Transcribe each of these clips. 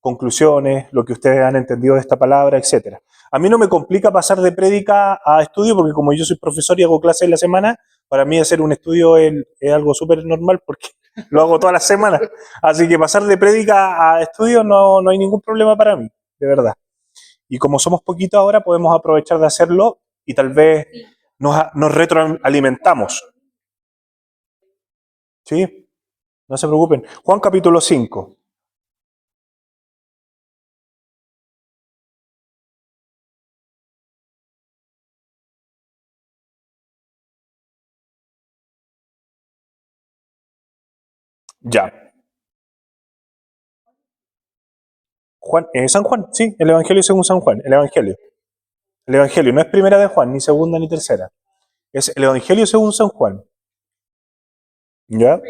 conclusiones, lo que ustedes han entendido de esta palabra, etc. A mí no me complica pasar de prédica a estudio, porque como yo soy profesor y hago clases en la semana, para mí hacer un estudio es algo súper normal, porque lo hago todas las semanas. Así que pasar de prédica a estudio no hay ningún problema para mí, de verdad. Y como somos poquitos ahora, podemos aprovechar de hacerlo y tal vez nos retroalimentamos. ¿Sí? No se preocupen. Juan capítulo 5. Ya. Juan, San Juan, sí, el Evangelio según San Juan, el Evangelio. El Evangelio no es primera de Juan, ni segunda ni tercera. Es el Evangelio según San Juan. ¿Ya?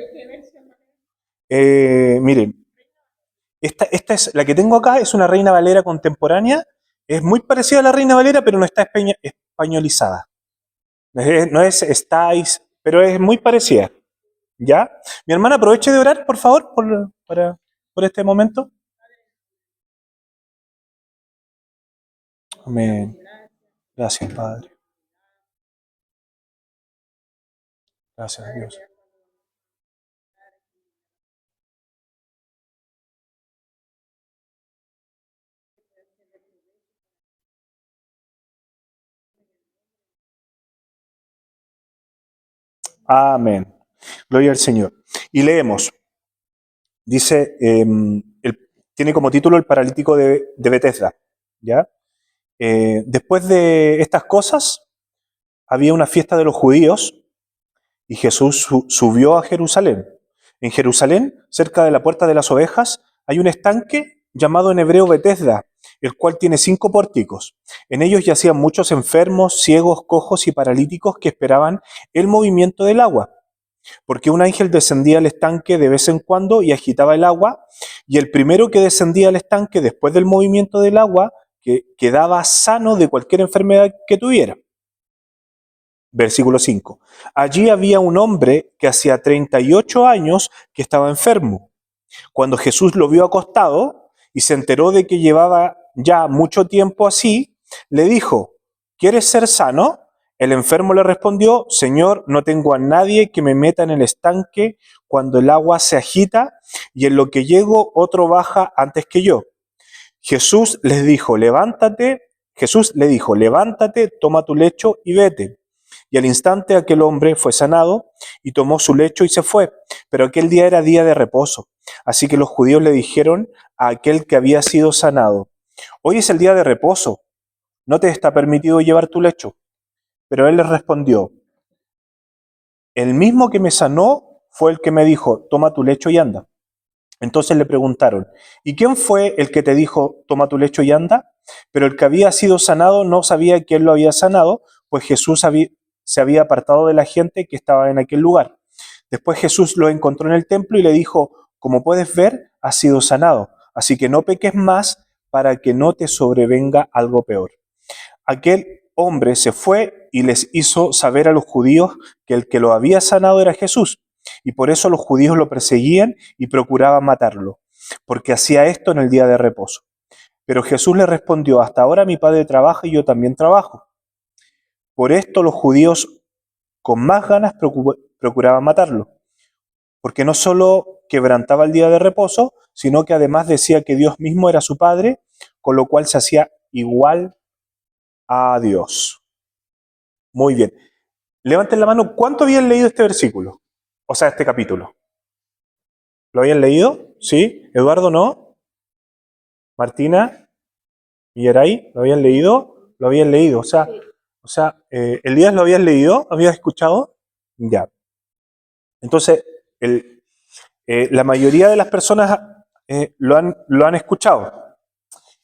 Miren, esta es la que tengo acá, es una Reina Valera contemporánea. Es muy parecida a la Reina Valera, pero no está españolizada. No es estáis, pero es muy parecida. ¿Ya? Mi hermana, aproveche de orar, por favor, por este momento. Amén. Gracias, Padre. Gracias, Dios. Amén. Gloria al Señor. Y leemos. Dice, tiene como título El paralítico de Betesda. ¿Ya? Después de estas cosas, había una fiesta de los judíos y Jesús subió a Jerusalén. En Jerusalén, cerca de la puerta de las ovejas, hay un estanque llamado en hebreo Betesda, el cual tiene 5 pórticos. En ellos yacían muchos enfermos, ciegos, cojos y paralíticos que esperaban el movimiento del agua. Porque un ángel descendía al estanque de vez en cuando y agitaba el agua, y el primero que descendía al estanque después del movimiento del agua quedaba sano de cualquier enfermedad que tuviera. Versículo 5. Allí había un hombre que hacía 38 años que estaba enfermo. Cuando Jesús lo vio acostado y se enteró de que llevaba ya mucho tiempo así, le dijo, ¿quieres ser sano? El enfermo le respondió, Señor, no tengo a nadie que me meta en el estanque cuando el agua se agita y en lo que llego otro baja antes que yo. Jesús le dijo, levántate, toma tu lecho y vete. Y al instante aquel hombre fue sanado y tomó su lecho y se fue. Pero aquel día era día de reposo. Así que los judíos le dijeron a aquel que había sido sanado, hoy es el día de reposo, no te está permitido llevar tu lecho. Pero él les respondió, el mismo que me sanó fue el que me dijo, toma tu lecho y anda. Entonces le preguntaron, ¿y quién fue el que te dijo, toma tu lecho y anda? Pero el que había sido sanado no sabía quién lo había sanado, pues Jesús se había apartado de la gente que estaba en aquel lugar. Después Jesús lo encontró en el templo y le dijo, como puedes ver, has sido sanado, así que no peques más para que no te sobrevenga algo peor. Aquel hombre se fue y les hizo saber a los judíos que el que lo había sanado era Jesús, y por eso los judíos lo perseguían y procuraban matarlo, porque hacía esto en el día de reposo. Pero Jesús le respondió, hasta ahora mi padre trabaja y yo también trabajo. Por esto los judíos con más ganas procuraban matarlo, porque no solo quebrantaba el día de reposo, sino que además decía que Dios mismo era su Padre, con lo cual se hacía igual a Dios. Muy bien. Levanten la mano, ¿cuánto habían leído este versículo? O sea, este capítulo. ¿Lo habían leído? ¿Sí? ¿Eduardo no? ¿Martina? ¿Millaray? ¿Lo habían leído? Lo habían leído. Elías, ¿lo habías leído? ¿Habías escuchado? Ya. Entonces, la mayoría de las personas lo han escuchado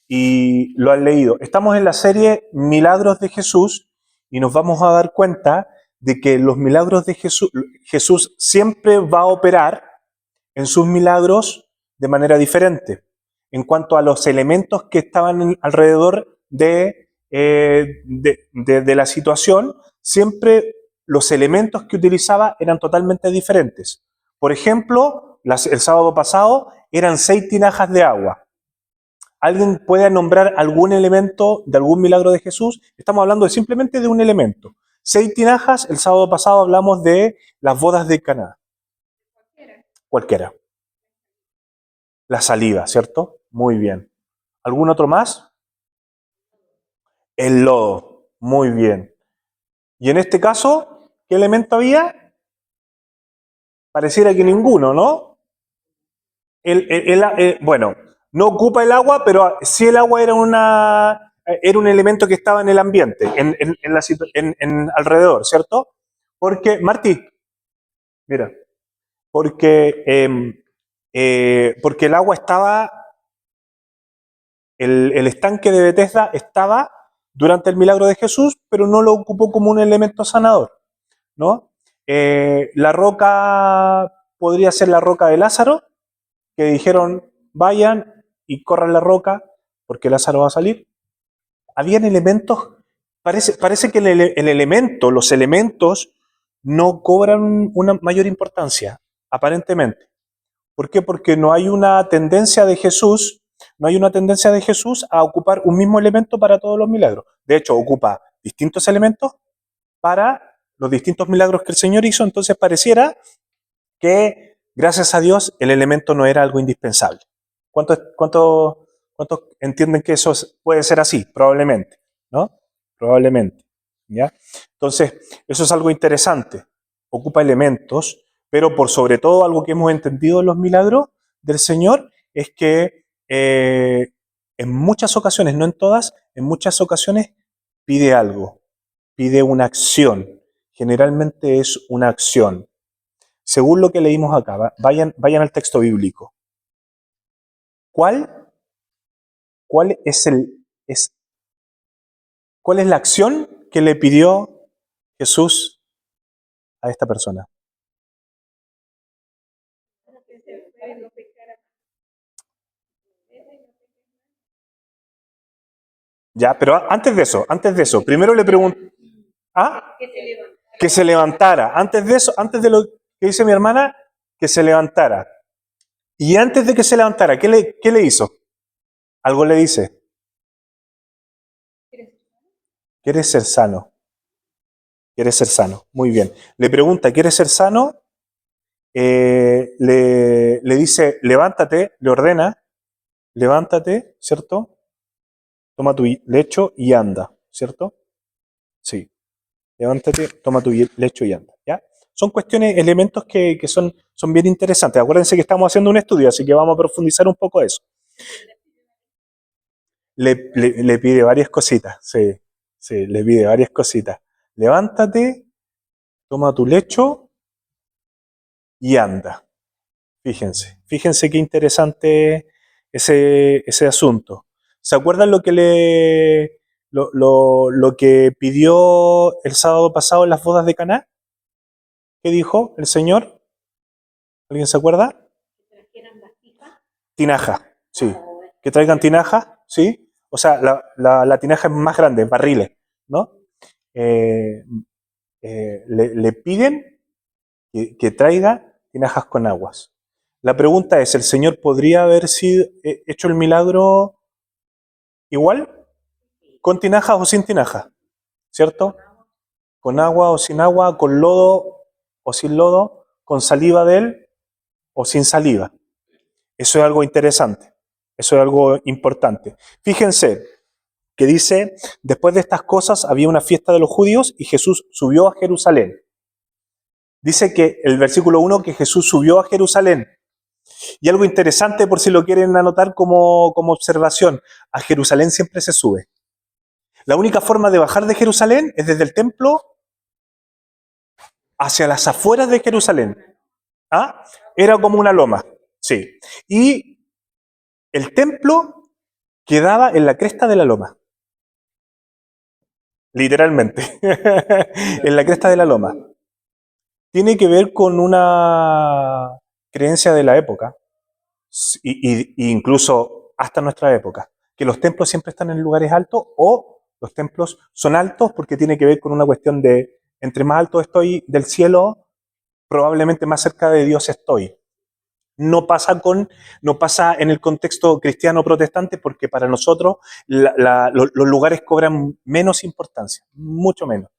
y lo han leído. Estamos en la serie Milagros de Jesús y nos vamos a dar cuenta de que los milagros de Jesús siempre va a operar en sus milagros de manera diferente. En cuanto a los elementos que estaban alrededor de la situación, siempre los elementos que utilizaba eran totalmente diferentes. Por ejemplo, el sábado pasado, eran 6 tinajas de agua. ¿Alguien puede nombrar algún elemento de algún milagro de Jesús? Estamos hablando simplemente de un elemento. 6 tinajas, el sábado pasado hablamos de las bodas de Caná. Cualquiera. La saliva, ¿cierto? Muy bien. ¿Algún otro más? El lodo. Muy bien. Y en este caso, ¿qué elemento había? Pareciera que ninguno, ¿no? Bueno, no ocupa el agua, pero sí el agua era un elemento que estaba en el ambiente, alrededor, ¿cierto? Porque, Martí, mira, porque el agua estaba, el estanque de Betesda estaba durante el milagro de Jesús, pero no lo ocupó como un elemento sanador, ¿no? La roca podría ser la roca de Lázaro, que dijeron, vayan y corran la roca, porque Lázaro va a salir. Habían elementos, parece que el elemento, los elementos, no cobran una mayor importancia, aparentemente. ¿Por qué? Porque no hay una tendencia de Jesús, no hay una tendencia de Jesús a ocupar un mismo elemento para todos los milagros. De hecho, ocupa distintos elementos para los distintos milagros que el Señor hizo, entonces pareciera que, gracias a Dios, el elemento no era algo indispensable. ¿Cuántos entienden que eso puede ser así? Probablemente, ¿no? Probablemente, ¿ya? Entonces, eso es algo interesante. Ocupa elementos, pero por sobre todo algo que hemos entendido en los milagros del Señor es que en muchas ocasiones, no en todas, en muchas ocasiones pide algo, pide una acción. Generalmente es una acción. Según lo que leímos acá, vayan al texto bíblico. ¿Cuál es cuál es la acción que le pidió Jesús a esta persona? Ya, pero antes de eso, primero le pregunto, ¿ah? Que se levantara. Antes de eso, antes de lo que dice mi hermana, que se levantara. Y antes de que se levantara, ¿qué le hizo? Algo le dice. ¿Quieres ser sano? ¿Quieres ser sano? Muy bien. Le pregunta, ¿quieres ser sano? Le dice, levántate, le ordena, levántate, ¿cierto? Toma tu lecho y anda, ¿cierto? Sí. Levántate, toma tu lecho y anda, ¿ya? Son cuestiones, elementos que son bien interesantes. Acuérdense que estamos haciendo un estudio, así que vamos a profundizar un poco eso. Le pide varias cositas, sí, sí, le pide varias cositas. Levántate, toma tu lecho y anda. Fíjense qué interesante ese asunto. ¿Se acuerdan lo que pidió el sábado pasado en las bodas de Caná? ¿Qué dijo el Señor? ¿Alguien se acuerda? Tinaja, sí. Que traigan tinaja, sí. O sea, la tinaja es más grande, barriles, ¿no? Eh, le piden que traiga tinajas con aguas. La pregunta es, ¿el Señor podría haber hecho el milagro igual? ¿Con tinajas o sin tinajas? ¿Cierto? Con agua o sin agua, con lodo o sin lodo, con saliva de él o sin saliva. Eso es algo interesante, eso es algo importante. Fíjense que dice, después de estas cosas había una fiesta de los judíos y Jesús subió a Jerusalén. Dice que el versículo 1 que Jesús subió a Jerusalén. Y algo interesante por si lo quieren anotar como observación, a Jerusalén siempre se sube. La única forma de bajar de Jerusalén es desde el templo hacia las afueras de Jerusalén. ¿Ah? Era como una loma, sí. Y el templo quedaba en la cresta de la loma. Literalmente. En la cresta de la loma. Tiene que ver con una creencia de la época, y incluso hasta nuestra época, que los templos siempre están en lugares altos o los templos son altos porque tiene que ver con una cuestión de entre más alto estoy del cielo, probablemente más cerca de Dios estoy. No pasa en el contexto cristiano protestante porque para nosotros los lugares cobran menos importancia, mucho menos.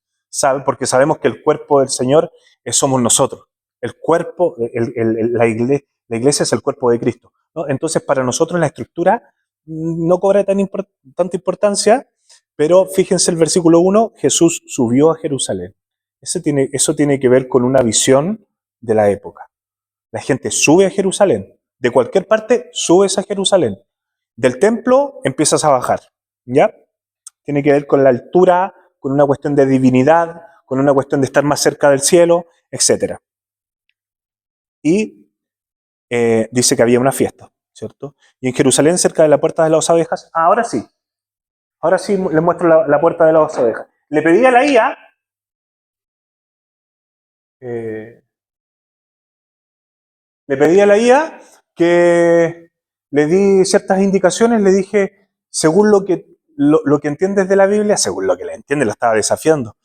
Porque sabemos que el cuerpo del Señor somos nosotros. El cuerpo, la iglesia es el cuerpo de Cristo, ¿no? Entonces para nosotros la estructura no cobra tanta importancia, pero fíjense el versículo 1, Jesús subió a Jerusalén. Eso tiene que ver con una visión de la época. La gente sube a Jerusalén. De cualquier parte, subes a Jerusalén. Del templo empiezas a bajar. ¿Ya? Tiene que ver con la altura, con una cuestión de divinidad, con una cuestión de estar más cerca del cielo, etc. Y dice que había una fiesta, ¿cierto? Y en Jerusalén, cerca de la puerta de las ovejas, ahora sí les muestro la puerta de las ovejas. Le pedí a la IA, que le di ciertas indicaciones, le dije, según lo que entiendes de la Biblia, según lo que le entiende, lo estaba desafiando,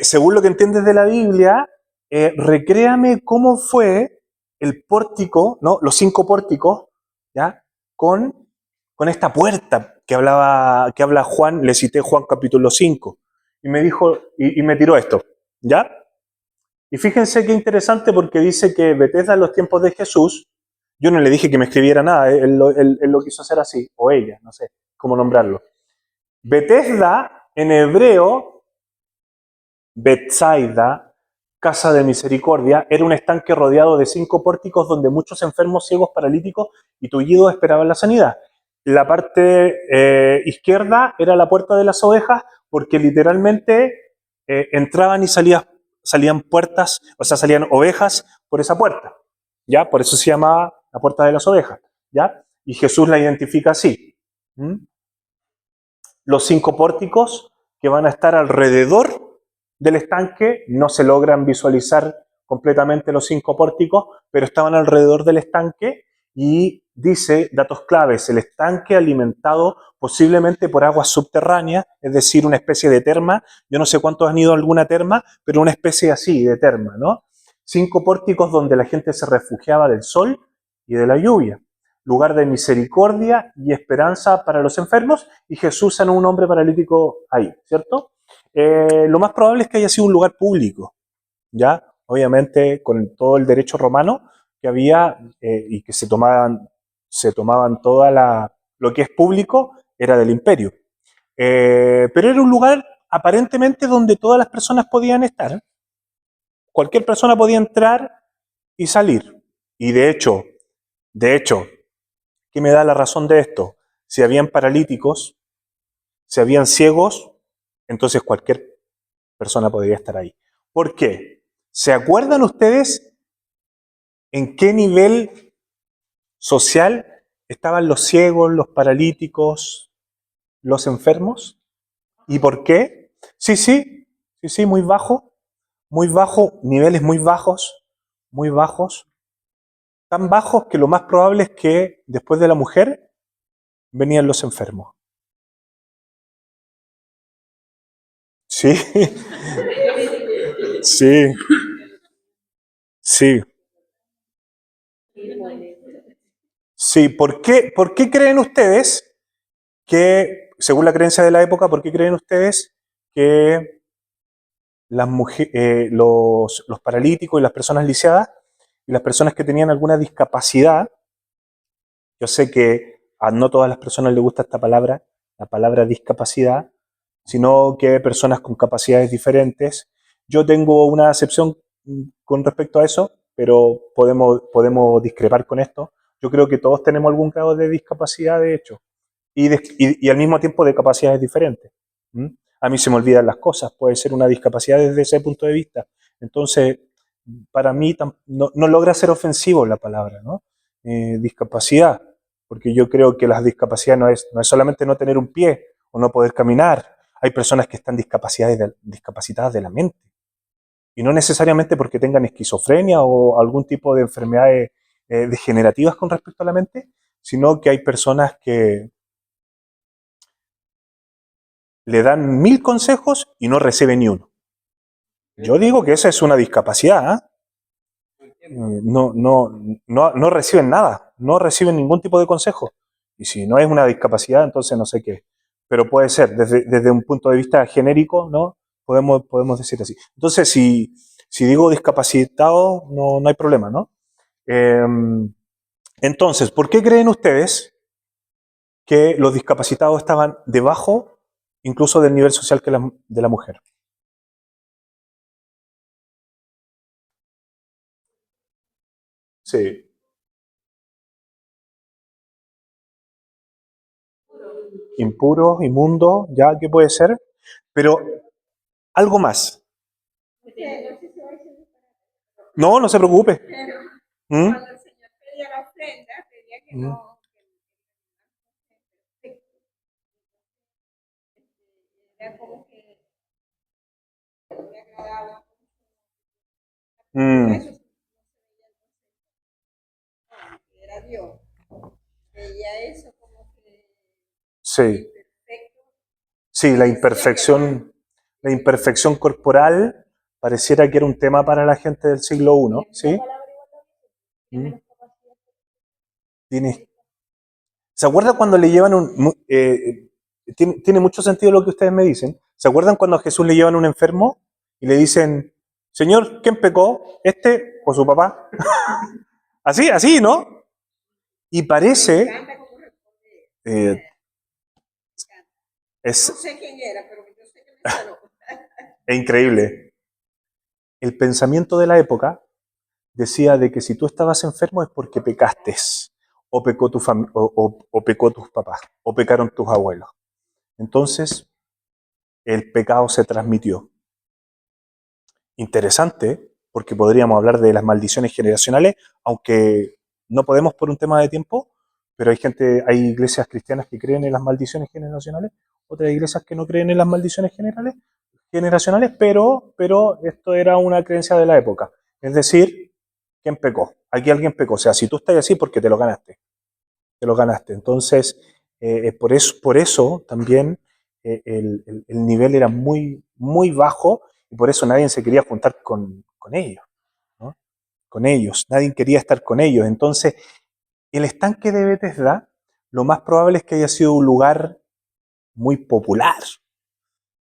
según lo que entiendes de la Biblia, recréame cómo fue el pórtico, ¿no? Los 5 pórticos, ¿ya? Con esta puerta que habla Juan, le cité Juan capítulo 5, y me dijo, y me tiró esto, ¿ya? Y fíjense qué interesante porque dice que Bethesda en los tiempos de Jesús, yo no le dije que me escribiera nada, él lo quiso hacer así, o ella, no sé cómo nombrarlo. Bethesda, en hebreo, Betsaida, casa de misericordia, era un estanque rodeado de 5 pórticos donde muchos enfermos, ciegos, paralíticos y tullidos esperaban la sanidad. La parte izquierda era la puerta de las ovejas porque literalmente entraban y salían puertas, o sea, salían ovejas por esa puerta. ¿Ya? Por eso se llamaba la puerta de las ovejas. ¿Ya? Y Jesús la identifica así. ¿Mm? Los 5 pórticos que van a estar alrededor del estanque, no se logran visualizar completamente los 5 pórticos, pero estaban alrededor del estanque y dice, datos claves, el estanque alimentado posiblemente por aguas subterráneas, es decir, una especie de terma. Yo no sé cuántos han ido a alguna terma, pero una especie así de terma, ¿no? 5 pórticos donde la gente se refugiaba del sol y de la lluvia. Lugar de misericordia y esperanza para los enfermos, y Jesús sanó a un hombre paralítico ahí, ¿cierto? Lo más probable es que haya sido un lugar público, ¿ya? Obviamente con todo el derecho romano que había y que se tomaban lo que es público, era del imperio. Pero era un lugar aparentemente donde todas las personas podían estar. Cualquier persona podía entrar y salir. Y de hecho, ¿qué me da la razón de esto? Si habían paralíticos, si habían ciegos, entonces cualquier persona podría estar ahí. ¿Por qué? ¿Se acuerdan ustedes en qué nivel social estaban los ciegos, los paralíticos, los enfermos? ¿Y por qué? Sí, muy bajo, niveles muy bajos, tan bajos que lo más probable es que después de la mujer venían los enfermos. Sí, sí, sí, sí. ¿Por qué creen ustedes que, según la creencia de la época, por qué creen ustedes que los paralíticos y las personas lisiadas y las personas que tenían alguna discapacidad, yo sé que a no todas las personas les gusta esta palabra, la palabra discapacidad, sino que personas con capacidades diferentes. Yo tengo una acepción con respecto a eso, pero podemos discrepar con esto. Yo creo que todos tenemos algún grado de discapacidad, de hecho, y al mismo tiempo de capacidades diferentes. ¿Mm? A mí se me olvidan las cosas, puede ser una discapacidad desde ese punto de vista. Entonces, para mí no logra ser ofensivo la palabra, ¿no? Discapacidad, porque yo creo que la discapacidad no es solamente no tener un pie o no poder caminar. Hay personas que están discapacitadas de la mente, y no necesariamente porque tengan esquizofrenia o algún tipo de enfermedades degenerativas con respecto a la mente, sino que hay personas que le dan 1000 consejos y no recibe ni uno. Yo digo que esa es una discapacidad, ¿eh? no reciben nada, no reciben ningún tipo de consejo. Y si no es una discapacidad, entonces no sé qué. Pero puede ser, desde un punto de vista genérico, ¿no? Podemos decir así. Entonces, si digo discapacitado, no hay problema, ¿no? Eh, entonces, ¿por qué creen ustedes que los discapacitados estaban debajo incluso del nivel social de la mujer? Sí, impuros, inmundos, ya, ¿qué puede ser? Pero algo más. No, no se preocupe. ¿Mm? ¿Mm? Mm. Sí, sí, la imperfección corporal pareciera que era un tema para la gente del siglo I, ¿sí? ¿Mm? Tiene, ¿Se acuerdan cuando le llevan tiene mucho sentido lo que ustedes me dicen? ¿Se acuerdan cuando a Jesús le llevan un enfermo y le dicen, Señor, ¿quién pecó? ¿Este o su papá? Así, así, ¿no? Y parece, eh, es, es increíble, el pensamiento de la época decía de que si tú estabas enfermo es porque pecaste, o pecó o pecó tus papás, o pecaron tus abuelos. Entonces, el pecado se transmitió. Interesante, porque podríamos hablar de las maldiciones generacionales, aunque no podemos por un tema de tiempo, pero hay iglesias cristianas que creen en las maldiciones generacionales, otras iglesias que no creen en las maldiciones generacionales, pero esto era una creencia de la época. Es decir, ¿quién pecó? Aquí alguien pecó. O sea, si tú estás así, porque te lo ganaste. Te lo ganaste. Entonces, por eso también el nivel era muy, muy bajo y por eso nadie se quería juntar con ellos, ¿no? Con ellos. Nadie quería estar con ellos. Entonces, el estanque de Bethesda, lo más probable es que haya sido un lugar muy popular,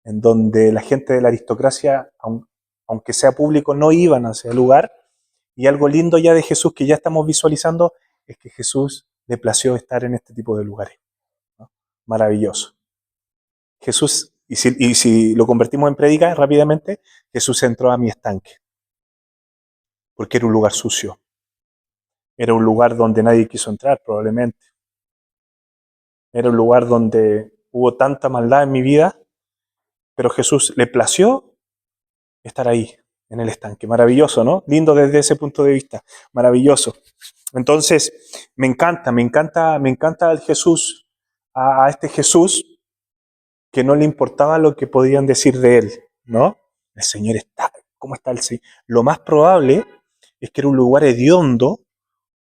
en donde la gente de la aristocracia, aunque sea público, no iban a ese lugar. Y algo lindo ya de Jesús que ya estamos visualizando es que Jesús le plació estar en este tipo de lugares, ¿no? Maravilloso. Jesús, y si lo convertimos en prédica rápidamente, Jesús entró a mi estanque, porque era un lugar sucio, era un lugar donde nadie quiso entrar probablemente, era un lugar donde hubo tanta maldad en mi vida, pero Jesús le plació estar ahí, en el estanque. Maravilloso, ¿no? Lindo desde ese punto de vista, maravilloso. Entonces, me encanta el Jesús, a este Jesús que no le importaba lo que podían decir de él, ¿no? El Señor está, ¿cómo está el Señor? Lo más probable es que era un lugar hediondo.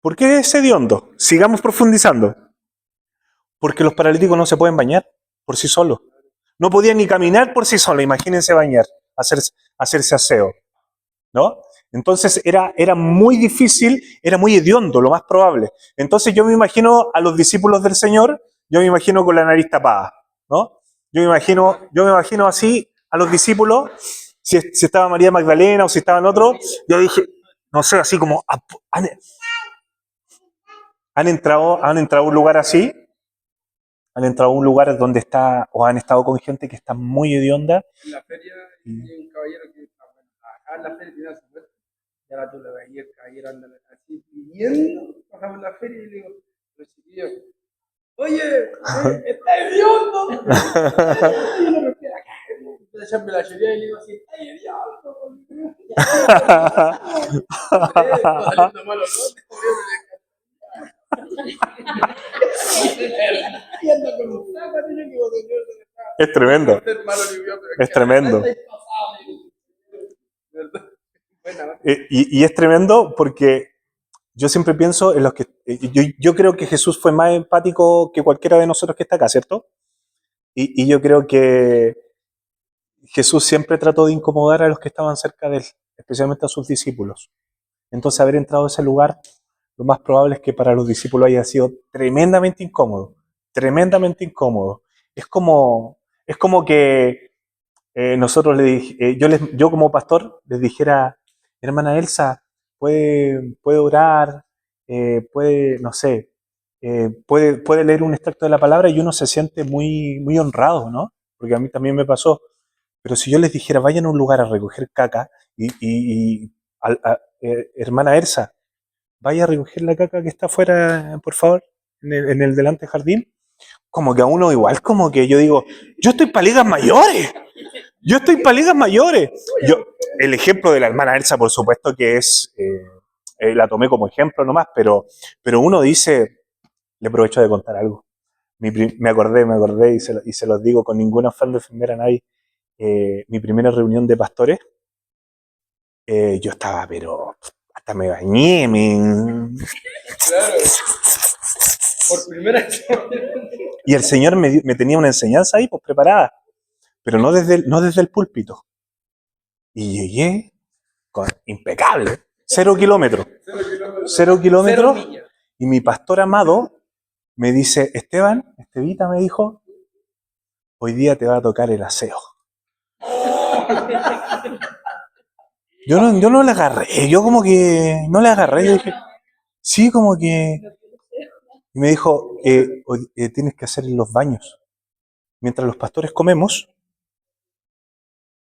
¿Por qué es hediondo? Sigamos profundizando. Porque los paralíticos no se pueden bañar por sí solos. No podían ni caminar por sí solos, imagínense bañar, hacerse aseo, ¿no? Entonces era muy difícil, era muy hediondo, lo más probable. Entonces yo me imagino a los discípulos del Señor, yo me imagino con la nariz tapada, ¿no? Yo me imagino así a los discípulos, si estaba María Magdalena o si estaban otros, yo dije, no sé, así como, han entrado a un lugar así, han entrado a un lugar donde está, o han estado con gente que está muy hedionda. En la feria hay un caballero que acá en la feria tiene a su muerte. Y ahora tú le ves y el caballero anda así pidiendo, pasamos la feria y le digo, pero chiquillo, oye, está hediondo. Y yo me quedé acá. Entonces ya me la lloré y le digo así, está hediondo. Saliendo malo, ¿no? Y anda con un saco, niño, que vos es tremendo. Es tremendo. Y es tremendo porque yo siempre pienso en los que. Yo creo que Jesús fue más empático que cualquiera de nosotros que está acá, ¿cierto? Y yo creo que Jesús siempre trató de incomodar a los que estaban cerca de él, especialmente a sus discípulos. Entonces haber entrado a ese lugar, lo más probable es que para los discípulos haya sido tremendamente incómodo, tremendamente incómodo. Es como que nosotros yo como pastor les dijera, hermana Elsa, puede orar, no sé, puede leer un extracto de la palabra y uno se siente muy, muy honrado, ¿no? Porque a mí también me pasó. Pero si yo les dijera, vayan a un lugar a recoger caca hermana Elsa, vaya a recoger la caca que está afuera, por favor, en el delante jardín, como que a uno igual, como que yo digo, yo estoy para ligas mayores, yo estoy para ligas mayores. El ejemplo de la hermana Elsa, por supuesto que la tomé como ejemplo nomás, pero uno dice, le aprovecho de contar algo. Me acordé y se los digo con ningún afán de ofender a nadie. Mi primera reunión de pastores, yo estaba, pero hasta me bañé, Claro, por primera vez. y el Señor me tenía una enseñanza ahí, pues preparada, pero no desde el púlpito. Y llegué impecable, 0 kilómetros, 0 kilómetros, y mi pastor amado me dice, Estevita me dijo, hoy día te va a tocar el aseo. Yo no le agarré, yo como que no le agarré, yo dije, sí, como que... Y me dijo, tienes que hacer en los baños. Mientras los pastores comemos,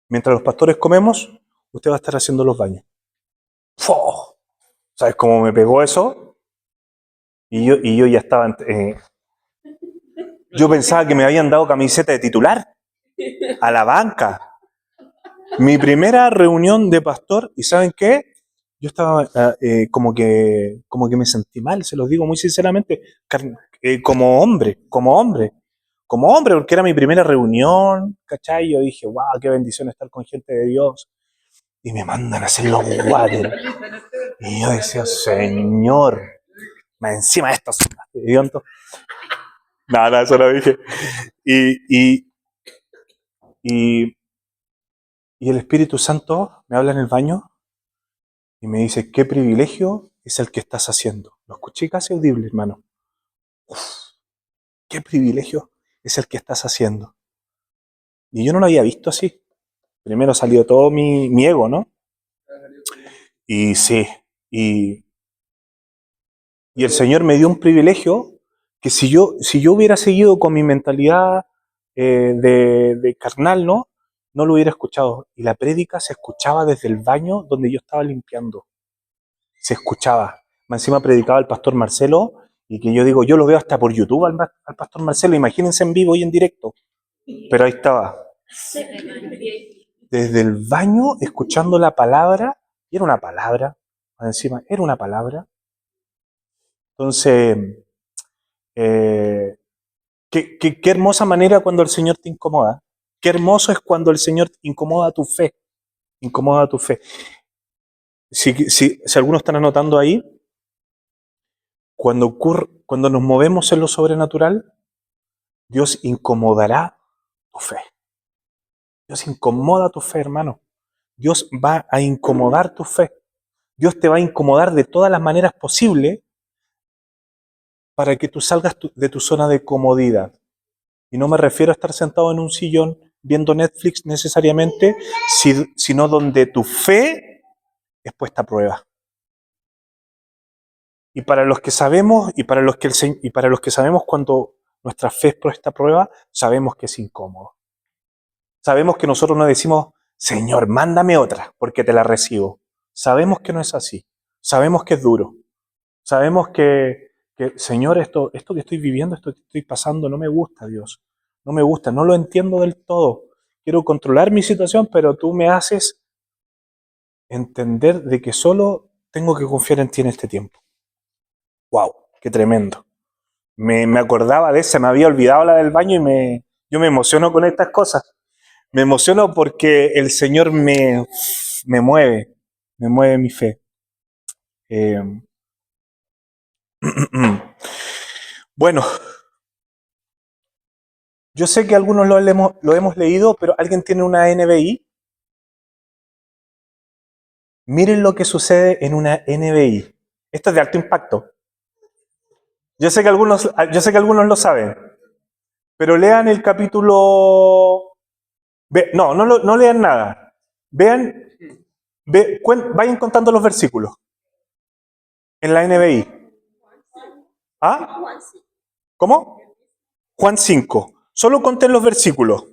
mientras los pastores comemos, usted va a estar haciendo los baños. ¡Fo! ¿Sabes cómo me pegó eso? Y yo ya estaba... yo pensaba que me habían dado camiseta de titular a la banca. Mi primera reunión de pastor, ¿y saben qué? Yo estaba como que me sentí mal, se los digo muy sinceramente, como hombre, porque era mi primera reunión, ¿cachai? Yo dije, wow, qué bendición estar con gente de Dios. Y me mandan a hacer los water. Y yo decía, Señor, más encima de estos idiotas. Nada, eso lo dije. Y, y, y, y el Espíritu Santo me habla en el baño y me dice, ¿qué privilegio es el que estás haciendo? Lo escuché casi audible, hermano. Uf, ¿qué privilegio es el que estás haciendo? Y yo no lo había visto así. Primero salió todo mi ego, ¿no? Y sí, y, y el Señor me dio un privilegio que si yo hubiera seguido con mi mentalidad de carnal, ¿no? No lo hubiera escuchado. Y la prédica se escuchaba desde el baño donde yo estaba limpiando. Se escuchaba. Más encima predicaba el pastor Marcelo, y que yo digo, yo lo veo hasta por YouTube al pastor Marcelo, imagínense en vivo y en directo. Pero ahí estaba, desde el baño, escuchando la palabra, y era una palabra, más encima, era una palabra. Entonces, eh, qué hermosa manera cuando el Señor te incomoda. Qué hermoso es cuando el Señor incomoda tu fe. Incomoda tu fe. Si algunos están anotando ahí, cuando nos movemos en lo sobrenatural, Dios incomodará tu fe. Dios incomoda tu fe, hermano. Dios va a incomodar tu fe. Dios te va a incomodar de todas las maneras posibles para que tú salgas de tu zona de comodidad. Y no me refiero a estar sentado en un sillón viendo Netflix necesariamente, sino donde tu fe es puesta a prueba. Y para los que sabemos, y para los que sabemos cuando nuestra fe es puesta a prueba, sabemos que es incómodo. Sabemos que nosotros no decimos, Señor, mándame otra, porque te la recibo. Sabemos que no es así. Sabemos que es duro. Sabemos que Señor, esto que estoy viviendo, esto que estoy pasando, no me gusta, Dios. No me gusta, no lo entiendo del todo. Quiero controlar mi situación, pero tú me haces entender de que solo tengo que confiar en ti en este tiempo. ¡Wow! ¡Qué tremendo! Me acordaba de esa, me había olvidado la del baño y yo me emociono con estas cosas. Me emociono porque el Señor me mueve mi fe. Eh, bueno, yo sé que algunos lo hemos leído, pero ¿alguien tiene una NBI? Miren lo que sucede en una NBI. Esto es de alto impacto. Yo sé que algunos lo saben, pero lean el capítulo... no lean nada. Vean, vayan contando los versículos en la NBI. ¿Ah? ¿Cómo? Juan 5. Solo cuenten los versículos.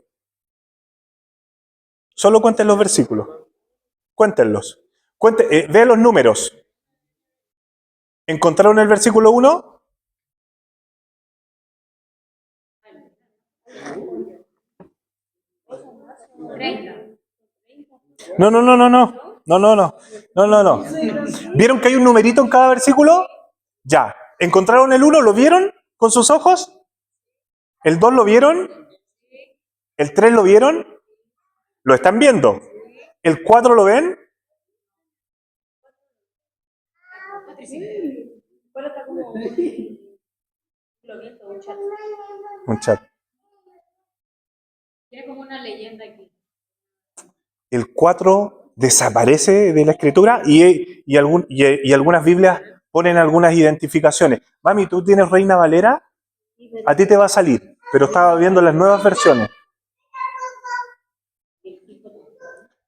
Solo cuenten los versículos. Cuéntenlos. Vean los números. ¿Encontraron el versículo 1? No. ¿Vieron que hay un numerito en cada versículo? Ya. ¿Encontraron el 1? ¿Lo vieron con sus ojos? ¿El 2 lo vieron? ¿El 3 lo vieron? ¿Lo están viendo? ¿El 4 lo ven? Un chat. Tiene como una leyenda aquí. El 4 desaparece de la escritura y algunas Biblias ponen algunas identificaciones. Mami, ¿tú tienes Reina Valera? A ti te va a salir, pero estaba viendo las nuevas versiones.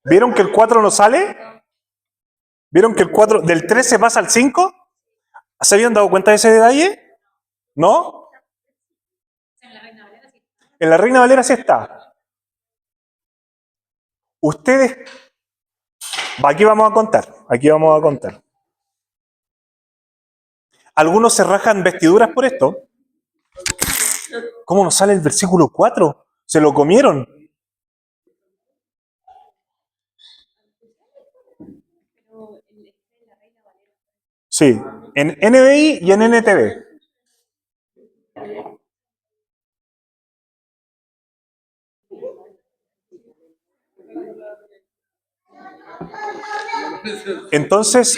¿Vieron que el 4 no sale? ¿Vieron que el 4 del 3 se pasa al 5? ¿Se habían dado cuenta de ese detalle? ¿No? En la Reina Valera sí. En la Reina Valera sí está. Ustedes... Aquí vamos a contar. Algunos se rajan vestiduras por esto. ¿Cómo nos sale el versículo 4? ¿Se lo comieron? Sí, en NBI y en NTV. Entonces,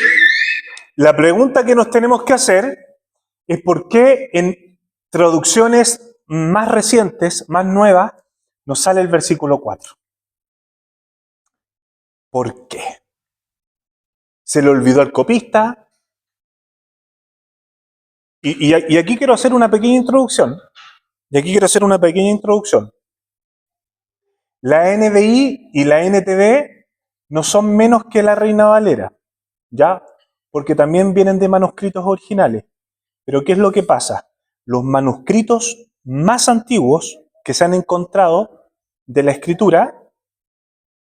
la pregunta que nos tenemos que hacer es por qué en traducciones más recientes, más nuevas, nos sale el versículo 4. ¿Por qué? ¿Se le olvidó al copista? Y aquí quiero hacer una pequeña introducción. La NBI y la NTV no son menos que la Reina Valera, ¿ya? Porque también vienen de manuscritos originales. Pero ¿qué es lo que pasa? Los manuscritos más antiguos que se han encontrado de la Escritura,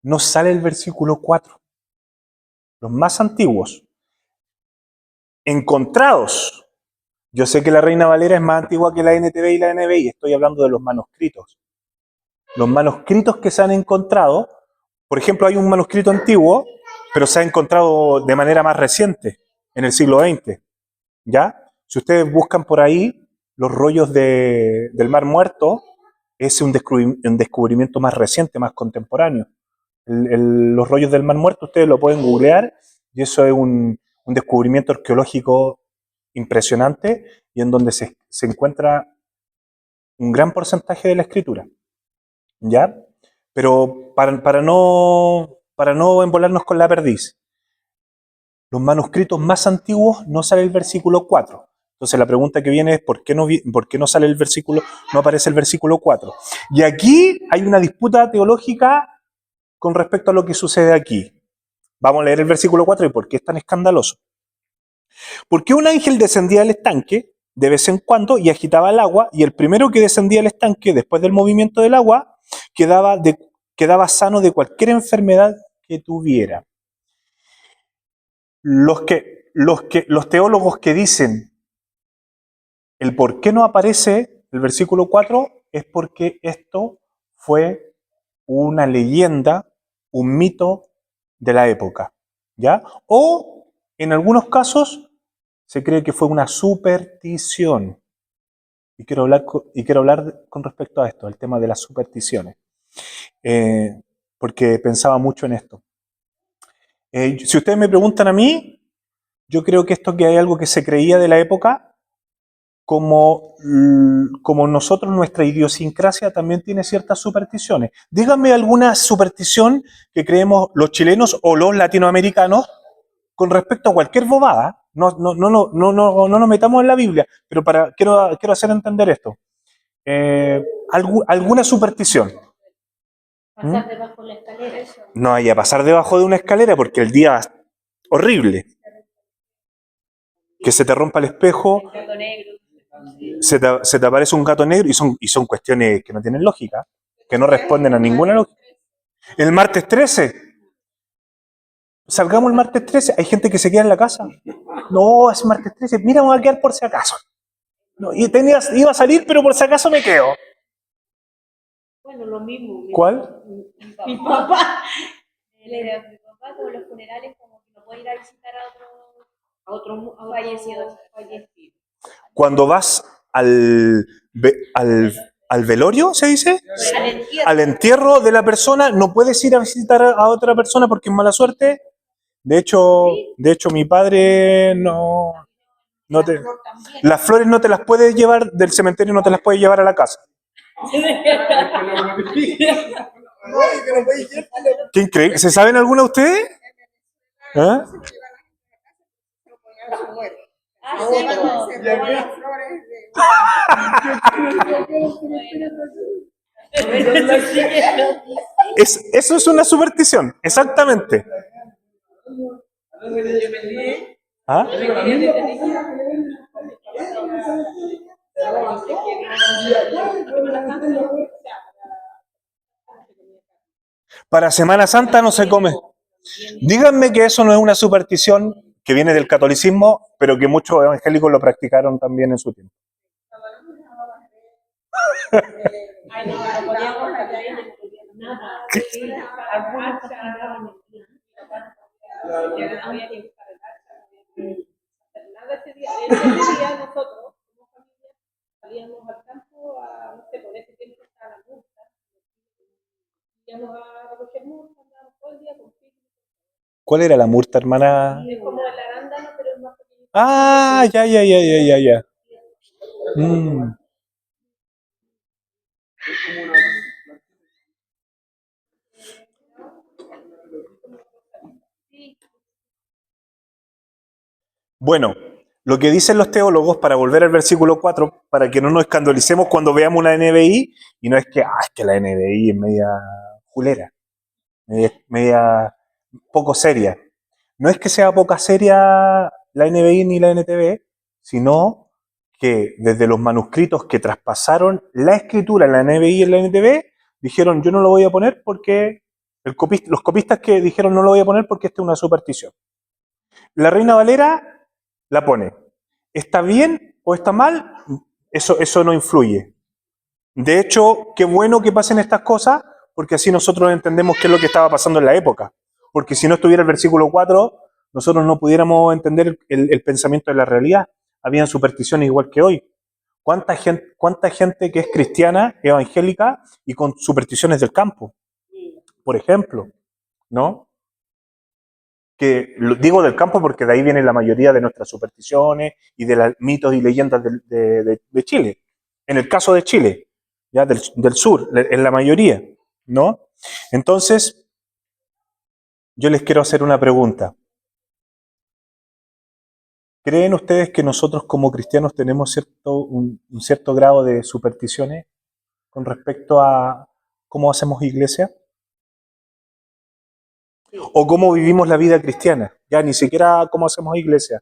no sale el versículo 4. Los más antiguos. Encontrados. Yo sé que la Reina Valera es más antigua que la NTV y la NBI, estoy hablando de los manuscritos. Los manuscritos que se han encontrado, por ejemplo, hay un manuscrito antiguo, pero se ha encontrado de manera más reciente, en el siglo XX. ¿Ya? Si ustedes buscan por ahí los rollos del Mar Muerto, es un descubrimiento más reciente, más contemporáneo. Los rollos del Mar Muerto ustedes lo pueden googlear y eso es un descubrimiento arqueológico impresionante y en donde se encuentra un gran porcentaje de la escritura. ¿Ya? Pero para no embolarnos con la perdiz, los manuscritos más antiguos no sale el versículo 4. Entonces la pregunta que viene es ¿por qué no sale el versículo, no aparece el versículo 4? Y aquí hay una disputa teológica con respecto a lo que sucede aquí. Vamos a leer el versículo 4 y por qué es tan escandaloso. Porque un ángel descendía al estanque de vez en cuando y agitaba el agua, y el primero que descendía al estanque después del movimiento del agua quedaba sano de cualquier enfermedad que tuviera. Los teólogos que dicen el por qué no aparece el versículo 4 es porque esto fue una leyenda, un mito de la época, ¿ya? O en algunos casos se cree que fue una superstición. Y quiero hablar con respecto a esto, el tema de las supersticiones, porque pensaba mucho en esto. Si ustedes me preguntan a mí, yo creo que esto que hay algo que se creía de la época, como nosotros, nuestra idiosincrasia también tiene ciertas supersticiones. Díganme alguna superstición que creemos los chilenos o los latinoamericanos con respecto a cualquier bobada, no nos metamos en la Biblia, pero quiero hacer entender esto. Alguna superstición. Pasar debajo de la escalera. No vaya a pasar debajo de una escalera porque el día es horrible. Que se te rompa el espejo, El gato negro. se te aparece un gato negro y son cuestiones que no tienen lógica, que no responden a ninguna lógica. El martes 13. Salgamos el martes 13. Hay gente que se queda en la casa. No, es martes 13. Mira, me voy a quedar por si acaso. No, iba a salir, pero por si acaso me quedo. Bueno, lo mismo. ¿Cuál? Mi papá. Mi papá con los funerales como que no puede ir a visitar a otro fallecido. Cuando vas al velorio, ¿se dice? Al entierro de la persona, no puedes ir a visitar a otra persona porque es mala suerte. De hecho, mi padre las flores no te las puedes llevar del cementerio, no te las puedes llevar a la casa. Qué increíble. ¿Se saben alguna de ustedes? ¿Ah? Eso es una superstición, exactamente. ¿Ah? Para Semana Santa no se come. Díganme que eso no es una superstición que viene del catolicismo, pero que muchos evangélicos lo practicaron también en su tiempo. Ese día nosotros, como familia, salíamos al campo a, no sé, por ese tiempo estaba la multa. Íbamos a recoger multa, andábamos todo el día con pico. ¿Cuál era la murta, hermana? Es como el arándano, pero es más pequeño. Ah, ya. Mm. Bueno, lo que dicen los teólogos, para volver al versículo 4, para que no nos escandalicemos cuando veamos una NBI, y no es que, es que la NBI es media julera, media poco seria. No es que sea poca seria la NBI ni la NTV, sino que desde los manuscritos que traspasaron la escritura en la NBI y en la NTV, dijeron yo no lo voy a poner porque, los copistas que dijeron no lo voy a poner porque esta es una superstición. La Reina Valera la pone. ¿Está bien o está mal? Eso no influye. De hecho, qué bueno que pasen estas cosas, porque así nosotros entendemos qué es lo que estaba pasando en la época. Porque si no estuviera el versículo 4, nosotros no pudiéramos entender el pensamiento de la realidad. Habían supersticiones igual que hoy. ¿Cuánta gente que es cristiana, evangélica, y con supersticiones del campo? Por ejemplo, ¿no? Que digo del campo porque de ahí viene la mayoría de nuestras supersticiones y de los mitos y leyendas de Chile. En el caso de Chile, ya del sur, en la mayoría, ¿no? Entonces, yo les quiero hacer una pregunta. ¿Creen ustedes que nosotros como cristianos tenemos un cierto grado de supersticiones con respecto a cómo hacemos iglesia? ¿O cómo vivimos la vida cristiana? Ya ni siquiera cómo hacemos iglesia.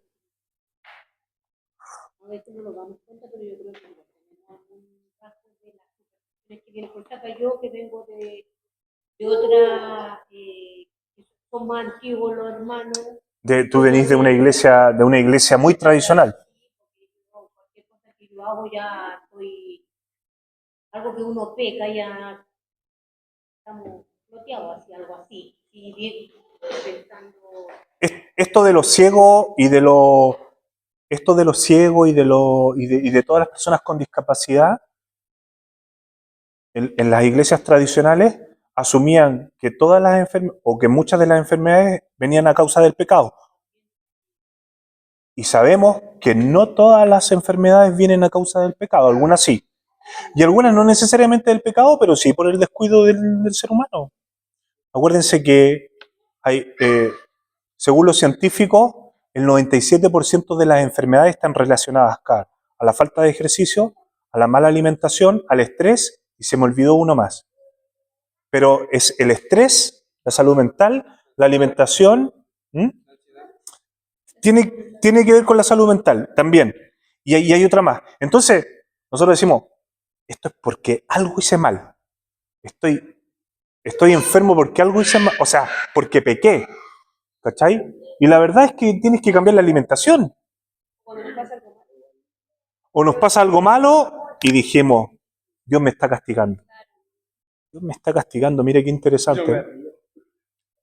A veces no nos damos cuenta, pero yo creo que tenemos algún rasgo de las supersticiones que vienen por acá. Yo que vengo de otra, que son más antiguos los hermanos. Tú venís de una iglesia muy tradicional. Cualquier cosa que yo hago ya estoy, algo que uno peca ya estamos bloqueados hacia algo así. Y bien pensando. Esto de los ciegos y de todas las personas con discapacidad, en las iglesias tradicionales asumían que todas las enfermedades, o que muchas de las enfermedades venían a causa del pecado. Y sabemos que no todas las enfermedades vienen a causa del pecado, algunas sí. Y algunas no necesariamente del pecado, pero sí por el descuido del ser humano. Acuérdense que Según los científicos, el 97% de las enfermedades están relacionadas a la falta de ejercicio, a la mala alimentación, al estrés, y se me olvidó uno más. Pero es el estrés, la salud mental, la alimentación, ¿m? Tiene que ver con la salud mental también. Y hay otra más. Entonces, nosotros decimos, esto es porque algo hice mal. Estoy enfermo porque algo hice mal, o sea, porque pequé. ¿Cachai? Y la verdad es que tienes que cambiar la alimentación. O nos pasa algo malo y dijimos, Dios me está castigando. Dios me está castigando, mire qué Yo me interesante. río.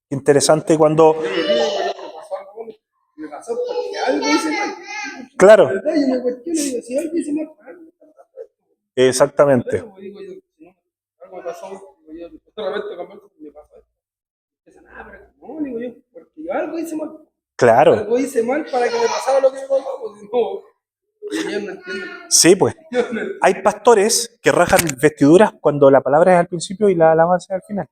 Qué interesante cuando, Yo me río cuando me pasó algo, me pasó porque algo hice mal. claro, La verdad, yo me cuestiono y digo, si algo hice mal, pues algo está pasando. exactamente, Luego digo yo, si no, algo me pasó, digo yo, solamente converso me pasó esto. Empiezan, pero no, digo yo, porque yo algo hice mal. claro, Algo hice mal para que me pasara lo que me pasó, pues si no, yo no entiendo. sí, pues. Yo no entiendo. Hay pastores que rajan vestiduras cuando la palabra es al principio y la alabanza es al final.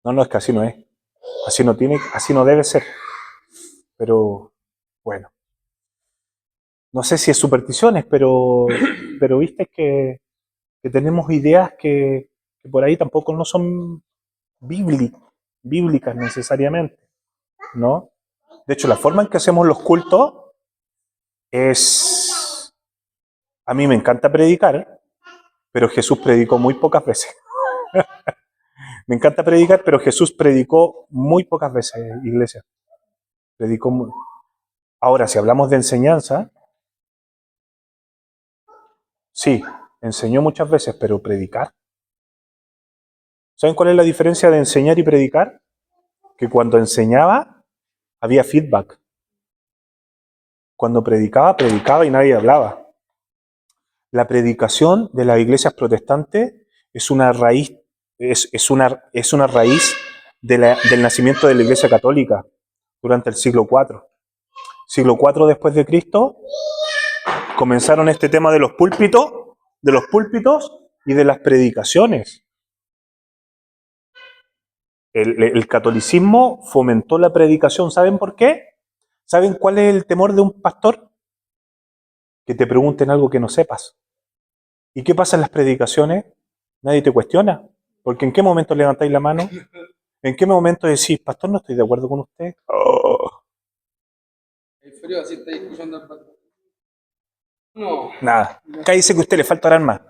No, es que así no es. Así no debe ser. Pero, bueno. No sé si es supersticiones, pero viste que tenemos ideas que por ahí tampoco no son bíblicas necesariamente, ¿no? De hecho, la forma en que hacemos los cultos es... A mí me encanta predicar, pero Jesús predicó muy pocas veces. Me encanta predicar, pero Jesús predicó muy pocas veces, iglesia. Predicó muy... Ahora, si hablamos de enseñanza, sí, enseñó muchas veces, pero predicar. ¿Saben cuál es la diferencia de enseñar y predicar? Que cuando enseñaba, había feedback. Cuando predicaba, predicaba y nadie hablaba. La predicación de las iglesias protestantes es una raíz, es una raíz del nacimiento de la Iglesia Católica durante el siglo IV. Siglo IV después de Cristo, comenzaron este tema de los púlpitos y de las predicaciones. El catolicismo fomentó la predicación. ¿Saben por qué? ¿Saben cuál es el temor de un pastor? Que te pregunten algo que no sepas. ¿Y qué pasa en las predicaciones? Nadie te cuestiona. Porque ¿en qué momento levantáis la mano? ¿En qué momento decís, pastor, no estoy de acuerdo con usted? Oh, El frío así está escuchando al pastor. No. nada. Cállese que a usted le falta orar más.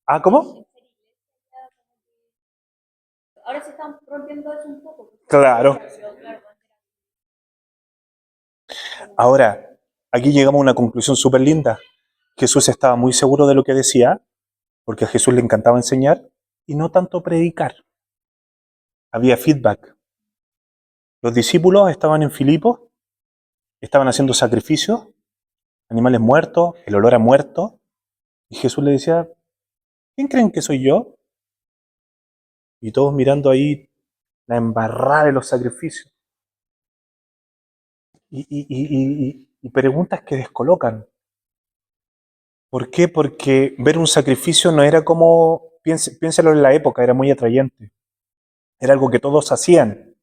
¿Ah, cómo? Ahora se están rompiendo eso un poco. Claro. Ahora, aquí llegamos a una conclusión súper linda. Jesús estaba muy seguro de lo que decía, porque a Jesús le encantaba enseñar, y no tanto predicar. Había feedback. Los discípulos estaban en Filipos, estaban haciendo sacrificios, animales muertos, el olor a muerto, y Jesús le decía, ¿quién creen que soy yo? Y todos mirando ahí la embarrada de los sacrificios. Y preguntas que descolocan. ¿Por qué? Porque ver un sacrificio no era como, piénselo en la época, era muy atrayente. Era algo que todos hacían.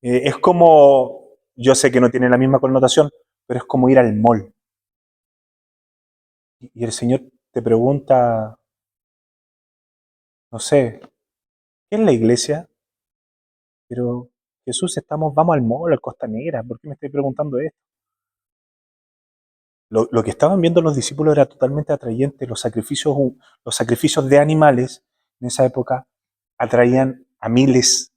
Es como, yo sé que no tiene la misma connotación, pero es como ir al mall. Y el Señor te pregunta, no sé, ¿qué es la iglesia? Pero Jesús, vamos al mall, al Costanera, ¿por qué me estoy preguntando esto? Lo que estaban viendo los discípulos era totalmente atrayente. Los sacrificios de animales en esa época atraían a miles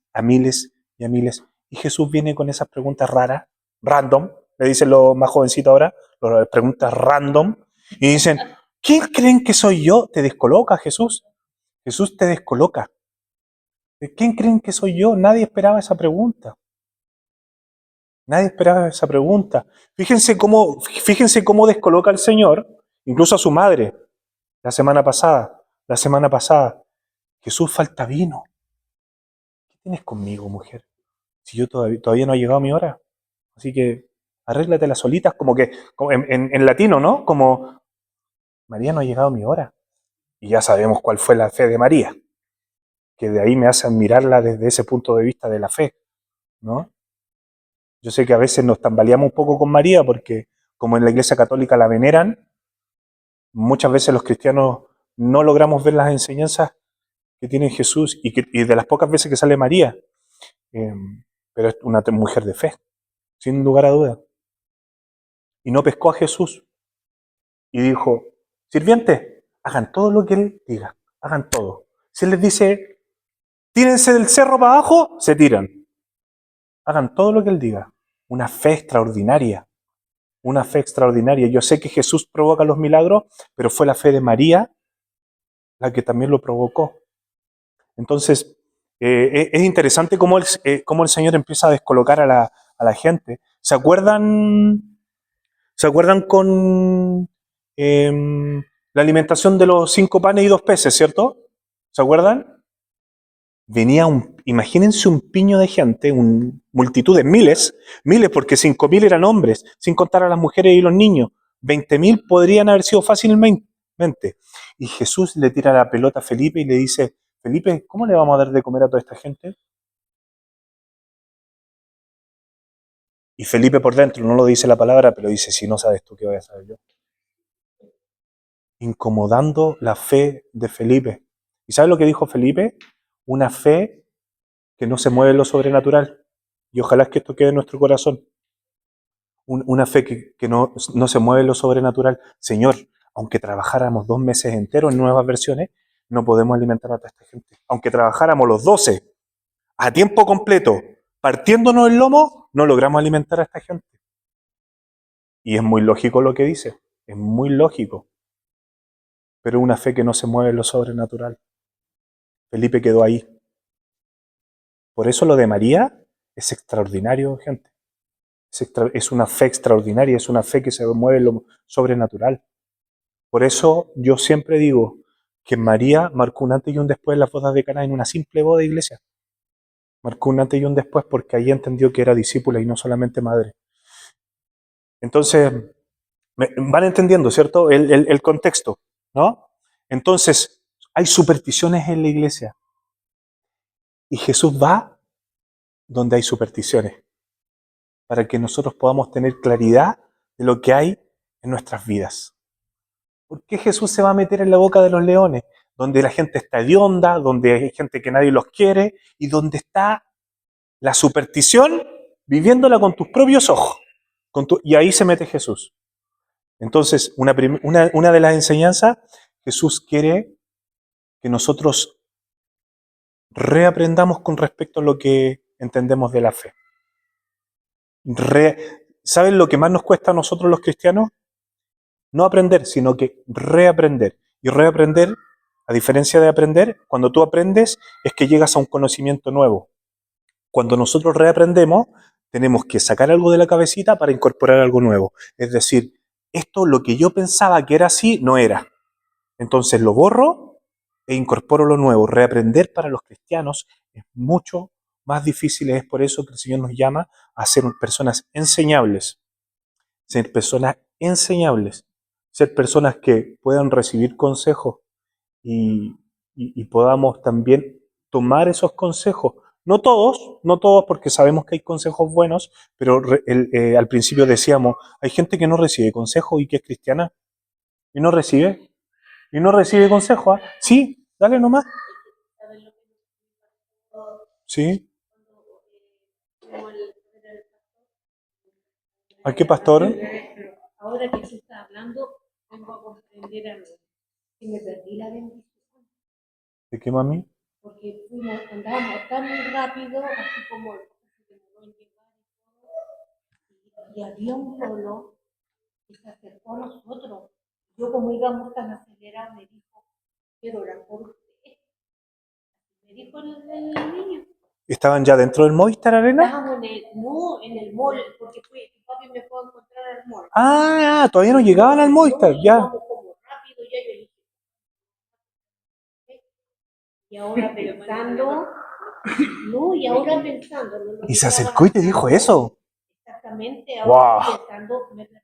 y a miles. Y Jesús viene con esas preguntas raras, random, le dicen los más jovencitos ahora, las preguntas random, y dicen, ¿quién creen que soy yo? Te descoloca Jesús. Jesús te descoloca. ¿Quién creen que soy yo? Nadie esperaba esa pregunta. Nadie esperaba esa pregunta. Fíjense cómo descoloca al Señor, incluso a su madre, la semana pasada. La semana pasada, Jesús, falta vino. ¿Qué tienes conmigo, mujer? Si yo todavía no ha llegado mi hora. Así que arréglate las solitas, como que como en latino, ¿no? Como, María, no ha llegado mi hora. Y ya sabemos cuál fue la fe de María, que de ahí me hace admirarla desde ese punto de vista de la fe, ¿no? Yo sé que a veces nos tambaleamos un poco con María porque como en la Iglesia Católica la veneran, muchas veces los cristianos no logramos ver las enseñanzas que tiene Jesús y de las pocas veces que sale María. Eh, pero es una mujer de fe, sin lugar a duda. Y no pescó a Jesús y dijo, sirvientes, hagan todo lo que Él diga, hagan todo. Si Él les dice, tírense del cerro para abajo, se tiran. Hagan todo lo que Él diga. Una fe extraordinaria, una fe extraordinaria. Yo sé que Jesús provoca los milagros, pero fue la fe de María la que también lo provocó. Entonces, es interesante cómo el Señor empieza a descolocar a la gente. ¿Se acuerdan con la alimentación de los 5 panes y 2 peces, cierto? ¿Se acuerdan? Imagínense un piño de gente, multitudes, miles porque 5.000 eran hombres, sin contar a las mujeres y los niños. 20.000 podrían haber sido fácilmente. Y Jesús le tira la pelota a Felipe y le dice, Felipe, ¿cómo le vamos a dar de comer a toda esta gente? Y Felipe por dentro no lo dice la palabra, pero dice, si no sabes tú, ¿qué voy a saber yo? Incomodando la fe de Felipe. ¿Y sabes lo que dijo Felipe? Una fe que no se mueve en lo sobrenatural. Y ojalá es que esto quede en nuestro corazón. Una fe que no se mueve en lo sobrenatural. Señor, aunque trabajáramos 2 meses enteros en nuevas versiones, no podemos alimentar a toda esta gente. Aunque trabajáramos los 12 a tiempo completo, partiéndonos el lomo, no logramos alimentar a esta gente. Y es muy lógico lo que dice. Es muy lógico. Pero una fe que no se mueve en lo sobrenatural. Felipe quedó ahí. Por eso lo de María es extraordinario, gente. Es una fe extraordinaria, es una fe que se mueve en lo sobrenatural. Por eso yo siempre digo que María marcó un antes y un después en las bodas de Caná, en una simple boda de iglesia. Marcó un antes y un después porque ahí entendió que era discípula y no solamente madre. Entonces, van entendiendo, ¿cierto? El contexto, ¿no? Entonces, hay supersticiones en la iglesia. Y Jesús va donde hay supersticiones, para que nosotros podamos tener claridad de lo que hay en nuestras vidas. ¿Por qué Jesús se va a meter en la boca de los leones? Donde la gente está hedionda, donde hay gente que nadie los quiere y donde está la superstición viviéndola con tus propios ojos. Y ahí se mete Jesús. Entonces, una de las enseñanzas, Jesús quiere que nosotros reaprendamos con respecto a lo que entendemos de la fe. ¿Saben lo que más nos cuesta a nosotros los cristianos? No aprender, sino que reaprender. Y reaprender, a diferencia de aprender, cuando tú aprendes es que llegas a un conocimiento nuevo. Cuando nosotros reaprendemos, tenemos que sacar algo de la cabecita para incorporar algo nuevo. Es decir, esto lo que yo pensaba que era así, no era. Entonces lo borro e incorporo lo nuevo. Reaprender para los cristianos es mucho más difícil. Es por eso que el Señor nos llama a ser personas enseñables. Ser personas enseñables. Ser personas que puedan recibir consejos y podamos también tomar esos consejos. No todos, porque sabemos que hay consejos buenos, pero al principio decíamos, hay gente que no recibe consejos y que es cristiana y no recibe. Y no recibe consejo, ¿ah? Sí, dale nomás. Sí. ¿A qué pastor? Ahora que se está hablando, vengo a comprender algo. Que me perdí la bendición. ¿De qué, mami? Porque andábamos tan muy rápido, así como se demoró en llegar y había un lolo que se acercó a nosotros. Yo, como íbamos tan acelerados, me dijo, quiero orar por usted. Me dijo el niño. ¿Estaban ya dentro del Movistar Arena? Estábamos en el mall, porque tu papi me fue a encontrar al mall. Ah, todavía no llegaban al Movistar, ya. Íbamos como rápido, ya yo dije. Y ahora pensando, Y se acercó y te dijo eso. Exactamente, ahora pensando, me perdí.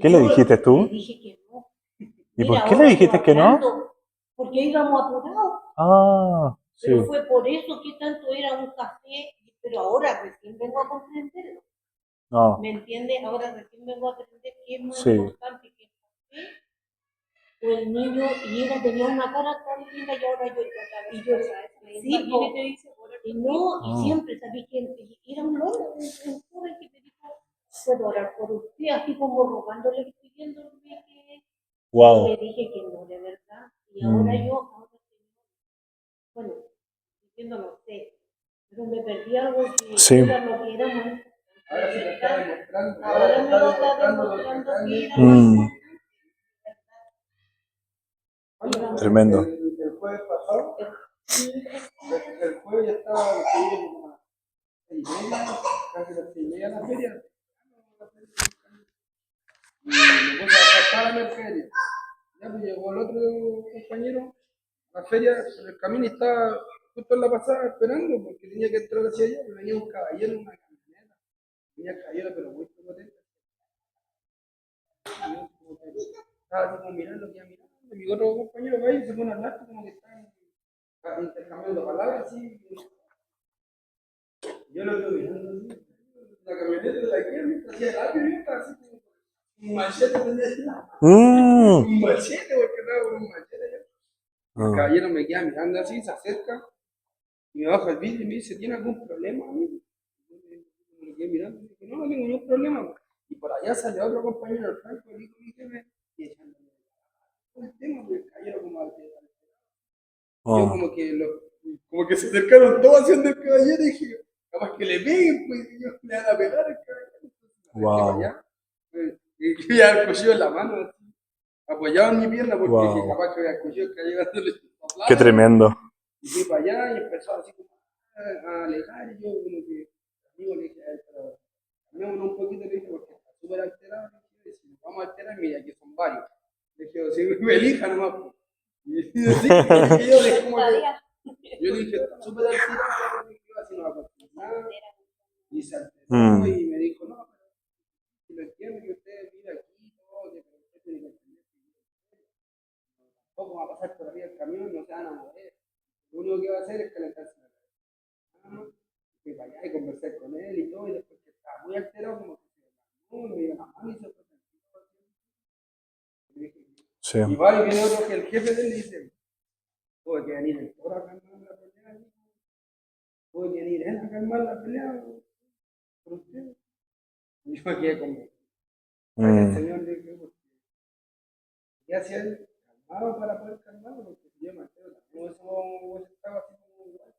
¿Qué le dijiste tú? Le dije que no, ¿Y Mira, por qué le ahora yo dijiste que no? hablando, porque íbamos apurados, Ah, sí. pero fue por eso que tanto era un café, pero ahora recién vengo a comprenderlo. No, ¿Me entiendes? Ahora recién vengo a aprender que es más sí. importante que el café o el niño, y ella tenía una cara tan linda y ahora yo, y yo, sí, Viene y te dice, ora por y mí. no, y Ah. siempre sabía que era un loro, un joven que me dijo, puedo orar por usted, así como rogándole y pidiéndole que Wow. le dije que no, de verdad, y ahora Mm. yo, bueno, diciendo no sé, pero me perdí algo que Sí. era lo que era muy Ahora sí me está importante. demostrando. Ahora me lo está demostrando lo que demostrando que era realmente- Mm. Bueno, Tremendo. El jueves pasado, el jueves ya estaba como a 6:30, casi las 6:30 de la feria. Y me puse a pasar a la mercadería. Ya pues llegó el otro compañero a la feria, en el camino y estaba justo en la pasada esperando porque tenía que entrar hacia allá. Y venía un caballero en una camioneta. Venía caballero, pero muy potente. Y yo como que estaba así como mirando, que iba mirando. Y mi otro compañero va y se pone a hablar como que están intercambiando palabras así. Yo lo estoy mirando así. La camioneta de la que me hacía rápido y yo estaba así como un machete tenía así. Mm. Un machete, porque estaba con un machete yo. El Ah. caballero me queda mirando así, se acerca y me baja el vidrio y me dice, ¿tiene algún problema, amigo? Yo me quedé mirando y dije, no, no tengo ningún problema. Y por allá sale otro compañero, el Franco, el hijo de mi jefe, y echándome el tema, porque el caballero como alterado. Y yo Ah. como que se acercaron todos haciendo el caballero y dije, capaz que le peguen, pues y ellos le van a pegar al caballero. Entonces me acerqué para Wow. allá, y yo ya el cuchillo en la mano, así, apoyado en mi pierna, porque dije, Wow. capaz que había el cuchillo que había dándole Qué tremendo. y fui para allá y empezó así como a alejar y yo como que, amigo, le dije a él, pero cambiémonos un poquito, le dije, porque está súper alterado, le dije, si nos vamos a alterar, mira, aquí son varios. Le dije, si me elija nomás, pues. Y así que yo le como que, yo le dije, está súper alterado, le dije, así no va a pasar nada. Y se alteró Mm. y me dijo, no, pero si lo entiendo que usted vive aquí, todo, que pero usted tiene que entender que tampoco va a pasar por arriba el camión, no se van a mover. Lo único que va a hacer es calentarse la cabeza. Fui para allá y conversé con él y todo, y después que estaba muy alterado, como que se me dio la mano y se fue tranquilo. Y dije, Sí. y va y viene otro que el jefe de él le dice, tuve que venir el toro a calmar la pelea, tuve que venir él a calmar la pelea por usted. Y yo me quedé como, ay, el Mm. señor le dije, porque ¿qué hacía él? Calmado para poder calmarlo, porque si yo me altero, no eso estaba así como igual.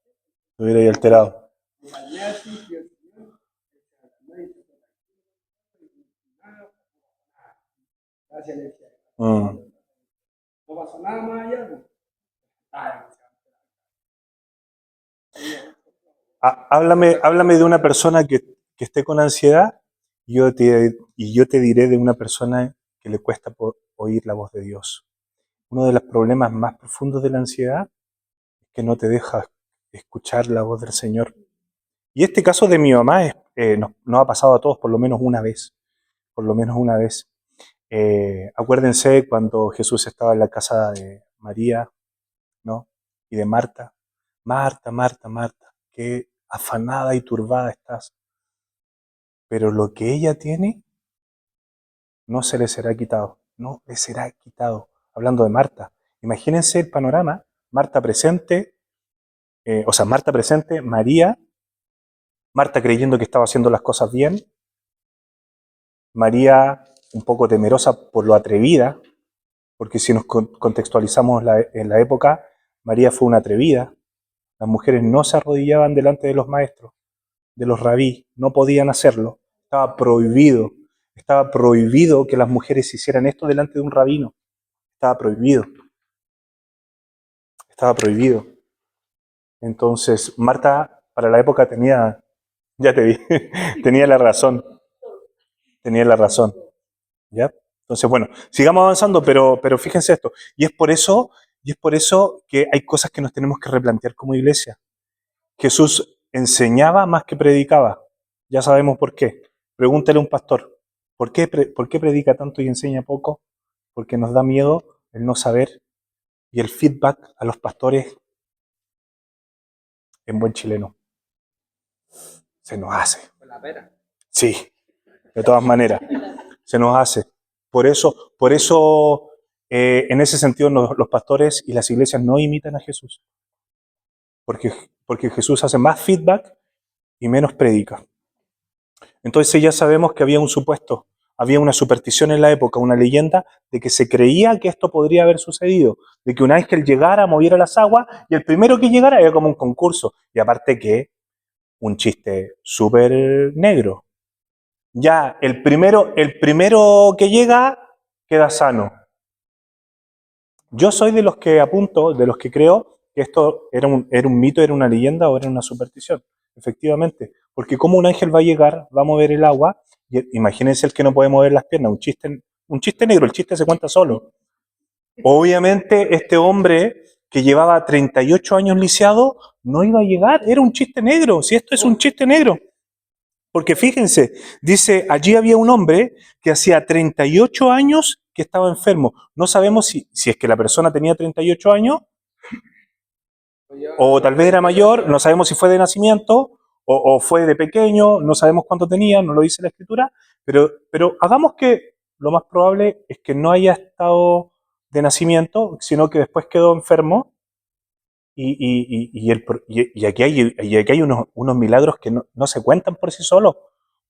Lo hubiera ahí alterado. Me calmé así, y el señor se calmó y se fue tranquilo, nada, gracias, le decía. Mm. No pasó nada más allá, pues. Ay, Háblame de una persona que esté con ansiedad y yo te diré de una persona que le cuesta oír la voz de Dios. Uno de los problemas más profundos de la ansiedad es que no te deja escuchar la voz del Señor. Y este caso de mi mamá nos ha pasado a todos por lo menos una vez. Por lo menos una vez. Acuérdense cuando Jesús estaba en la casa de María, ¿no? Y de Marta. Marta, Marta, Marta, qué afanada y turbada estás. Pero lo que ella tiene no se le será quitado. No le será quitado. Hablando de Marta. Imagínense el panorama. Marta presente, Marta presente, María, Marta creyendo que estaba haciendo las cosas bien, María un poco temerosa por lo atrevida, porque si nos contextualizamos en la época, María fue una atrevida. Las mujeres no se arrodillaban delante de los maestros, de los rabí, no podían hacerlo. Estaba prohibido que las mujeres hicieran esto delante de un rabino. Estaba prohibido. Estaba prohibido. Entonces, Marta, para la época ya te vi, tenía la razón. Tenía la razón. ¿Ya? Entonces, bueno, sigamos avanzando, pero fíjense esto. Y es por eso que hay cosas que nos tenemos que replantear como iglesia. Jesús enseñaba más que predicaba. Ya sabemos por qué. Pregúntale a un pastor. ¿Por qué predica tanto y enseña poco? Porque nos da miedo el no saber y el feedback a los pastores en buen chileno. Se nos hace. Con la pera. Sí, de todas maneras, se nos hace. Por eso en ese sentido los pastores y las iglesias no imitan a Jesús. Porque Jesús hace más feedback y menos predica. Entonces ya sabemos que había un supuesto, había una superstición en la época, una leyenda de que se creía que esto podría haber sucedido, de que un ángel llegara, moviera las aguas y el primero que llegara era como un concurso. Y aparte que un chiste súper negro. Ya, el primero que llega queda sano. Yo soy de los que apunto, de los que creo que esto era un mito, era una leyenda o era una superstición. Efectivamente. Porque como un ángel va a llegar, va a mover el agua, y imagínense el que no puede mover las piernas, un chiste negro, el chiste se cuenta solo. Obviamente este hombre que llevaba 38 años lisiado no iba a llegar, era un chiste negro, si esto es un chiste negro. Porque fíjense, dice, allí había un hombre que hacía 38 años que estaba enfermo. No sabemos si es que la persona tenía 38 años o tal vez era mayor, no sabemos si fue de nacimiento o fue de pequeño, no sabemos cuánto tenía, no lo dice la escritura, pero hagamos que lo más probable es que no haya estado de nacimiento, sino que después quedó enfermo y aquí hay unos milagros que no se cuentan por sí solos,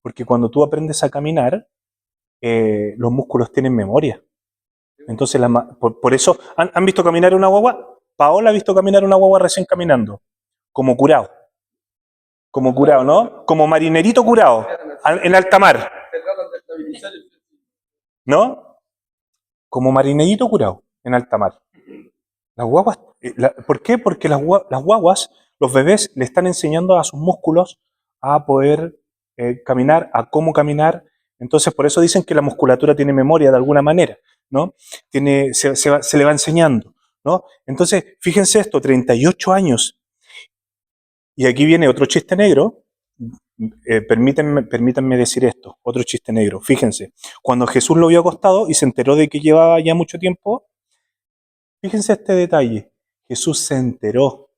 porque cuando tú aprendes a caminar, los músculos tienen memoria. Entonces, por eso, ¿han visto caminar una guagua? Paola ha visto caminar una guagua recién caminando, como curado, ¿no? Como marinerito curado, en alta mar, Se tratan de estabilizar el ¿no? Como marinerito curado, en alta mar. Las guaguas, ¿por qué? Porque las guaguas, los bebés, le están enseñando a sus músculos a poder caminar, a cómo caminar. Entonces, por eso dicen que la musculatura tiene memoria de alguna manera, ¿no? Se le va enseñando, ¿no? Entonces, fíjense esto, 38 años. Y aquí viene otro chiste negro. Permítanme decir esto, otro chiste negro. Fíjense, cuando Jesús lo vio acostado y se enteró de que llevaba ya mucho tiempo, fíjense este detalle. Jesús se enteró.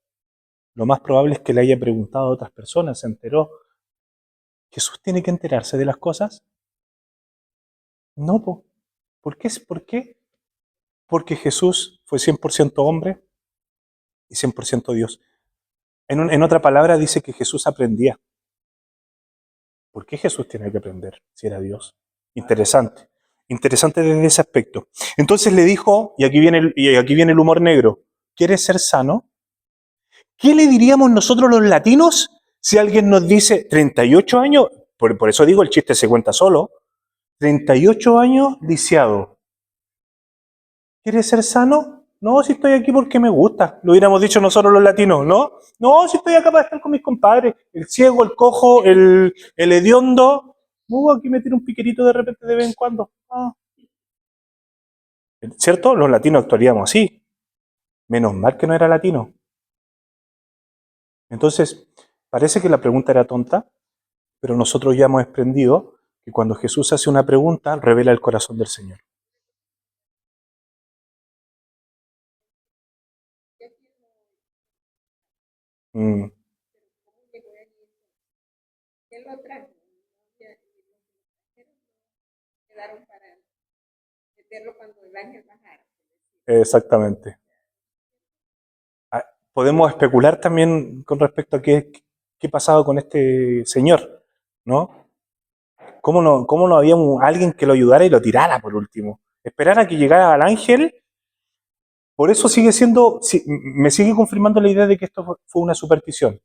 Lo más probable es que le haya preguntado a otras personas, se enteró. ¿Jesús tiene que enterarse de las cosas? No, po. ¿Por qué? ¿Por qué? Porque Jesús fue 100% hombre y 100% Dios. En otra palabra dice que Jesús aprendía. ¿Por qué Jesús tiene que aprender si era Dios? Interesante. Interesante desde ese aspecto. Entonces le dijo, y aquí viene el humor negro, ¿quieres ser sano? ¿Qué le diríamos nosotros los latinos si alguien nos dice 38 años? Por eso digo, el chiste se cuenta solo. 38 años lisiado. ¿Quieres ser sano? No, si estoy aquí porque me gusta. Lo hubiéramos dicho nosotros los latinos, ¿no? No, si estoy acá para estar con mis compadres. El ciego, el cojo, el hediondo. Aquí me tiro un piquerito de repente de vez en cuando. Ah. ¿Cierto? Los latinos actuaríamos así. Menos mal que no era latino. Entonces, parece que la pregunta era tonta, pero nosotros ya hemos aprendido que cuando Jesús hace una pregunta, revela el corazón del Señor. Mm. Él lo trajo, y quedaron para meterlo cuando el ángel bajara. Exactamente. Podemos especular también con respecto a qué pasaba con este señor, ¿no? ¿Cómo no había alguien que lo ayudara y lo tirara por último? Esperar a que llegara al ángel. Por eso me sigue confirmando la idea de que esto fue una superstición.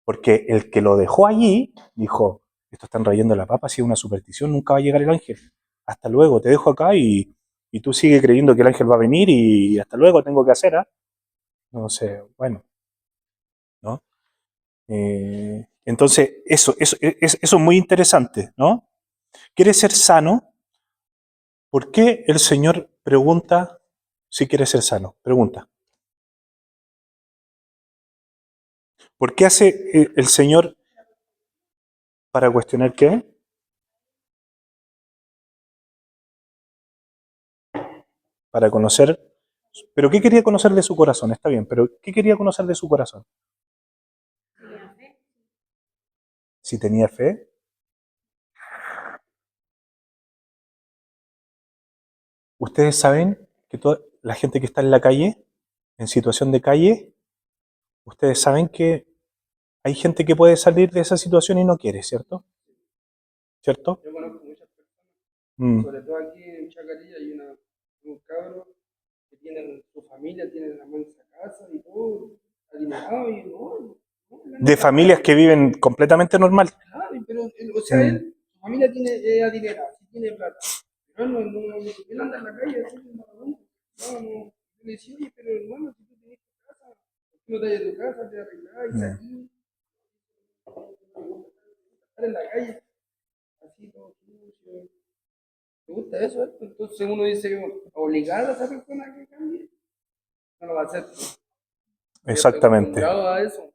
Porque el que lo dejó allí dijo, esto están rayando la papa, si es una superstición, nunca va a llegar el ángel. Hasta luego, te dejo acá y tú sigues creyendo que el ángel va a venir y hasta luego tengo que hacer, ¿ah? No sé, bueno, ¿no? Entonces, eso es muy interesante, ¿no? ¿Quieres ser sano? ¿Por qué el Señor pregunta si quieres ser sano? Pregunta. ¿Por qué hace el Señor para cuestionar qué? Para conocer ¿Pero qué quería conocer de su corazón? Está bien, pero ¿qué quería conocer de su corazón? Tenía fe. Si tenía fe. Ustedes saben que toda la gente que está en la calle, en situación de calle, ustedes saben que hay gente que puede salir de esa situación y no quiere, ¿cierto? ¿Cierto? Yo conozco muchas personas, Mm. sobre todo aquí en Chacarilla hay unos cabros que tienen su familia, tienen la mansa casa y todo, adinerado y no, De familias que viven completamente normal. claro, pero o sea, Mm. su familia tiene adinerada, sí tiene plata, pero él anda en la calle así como vagabundo. Yo le decía, oye, pero hermano, si tú tienes tu casa, ¿por qué no te vayas a tu casa, te arreglás y Mm. salís? Estar en la calle, así todo sucio. ¿Te gusta eso? Entonces uno dice, obligar a esa persona a que cambie, no lo va a hacer. Ya estoy Exactamente. acostumbrado a eso.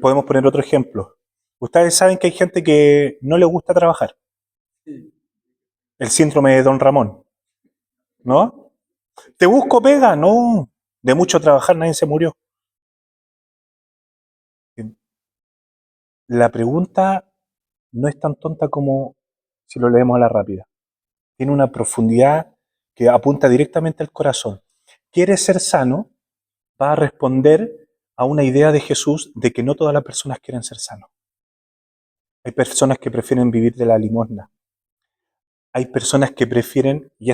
Podemos poner otro ejemplo. Ustedes saben que hay gente que no le gusta trabajar. Sí. El síndrome de Don Ramón, ¿no? ¿Te busco pega? No. De mucho trabajar nadie se murió. La pregunta no es tan tonta como si lo leemos a la rápida. Tiene una profundidad que apunta directamente al corazón. ¿Quieres ser sano? Va a responder a una idea de Jesús de que no todas las personas quieren ser sanos. Hay personas que prefieren vivir de la limosna. Hay personas que prefieren, y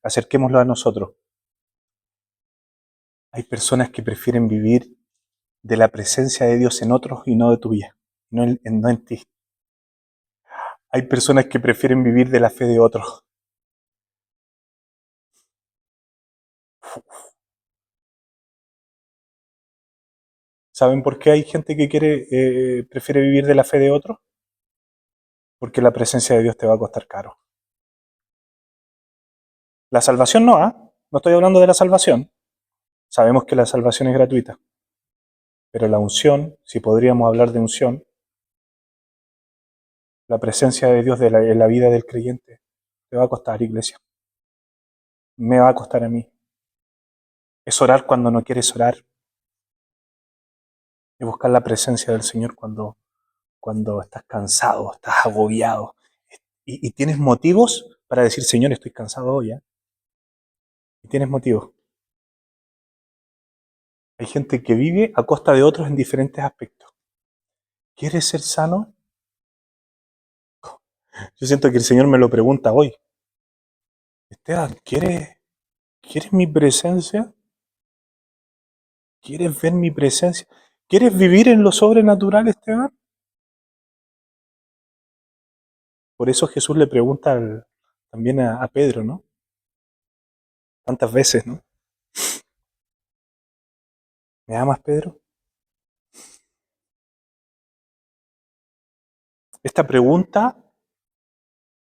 acerquémoslo a nosotros, hay personas que prefieren vivir de la presencia de Dios en otros y no de tuya, no en ti. Hay personas que prefieren vivir de la fe de otros. ¿Saben por qué hay gente que prefiere vivir de la fe de otros? Porque la presencia de Dios te va a costar caro. La salvación no, ¿ah? No estoy hablando de la salvación. Sabemos que la salvación es gratuita. Pero la unción, si podríamos hablar de unción, la presencia de Dios en la vida del creyente, te va a costar, iglesia. Me va a costar a mí. Es orar cuando no quieres orar. Es buscar la presencia del Señor cuando estás cansado, estás agobiado. Y tienes motivos para decir, Señor, estoy cansado hoy. ¿Eh? Y tienes motivos. Hay gente que vive a costa de otros en diferentes aspectos. ¿Quieres ser sano? Yo siento que el Señor me lo pregunta hoy. Esteban, ¿quieres mi presencia? ¿Quieres ver mi presencia? ¿Quieres vivir en lo sobrenatural, Esteban? Por eso Jesús le pregunta también a Pedro, ¿no? Tantas veces, ¿no? ¿Me amas, Pedro? Esta pregunta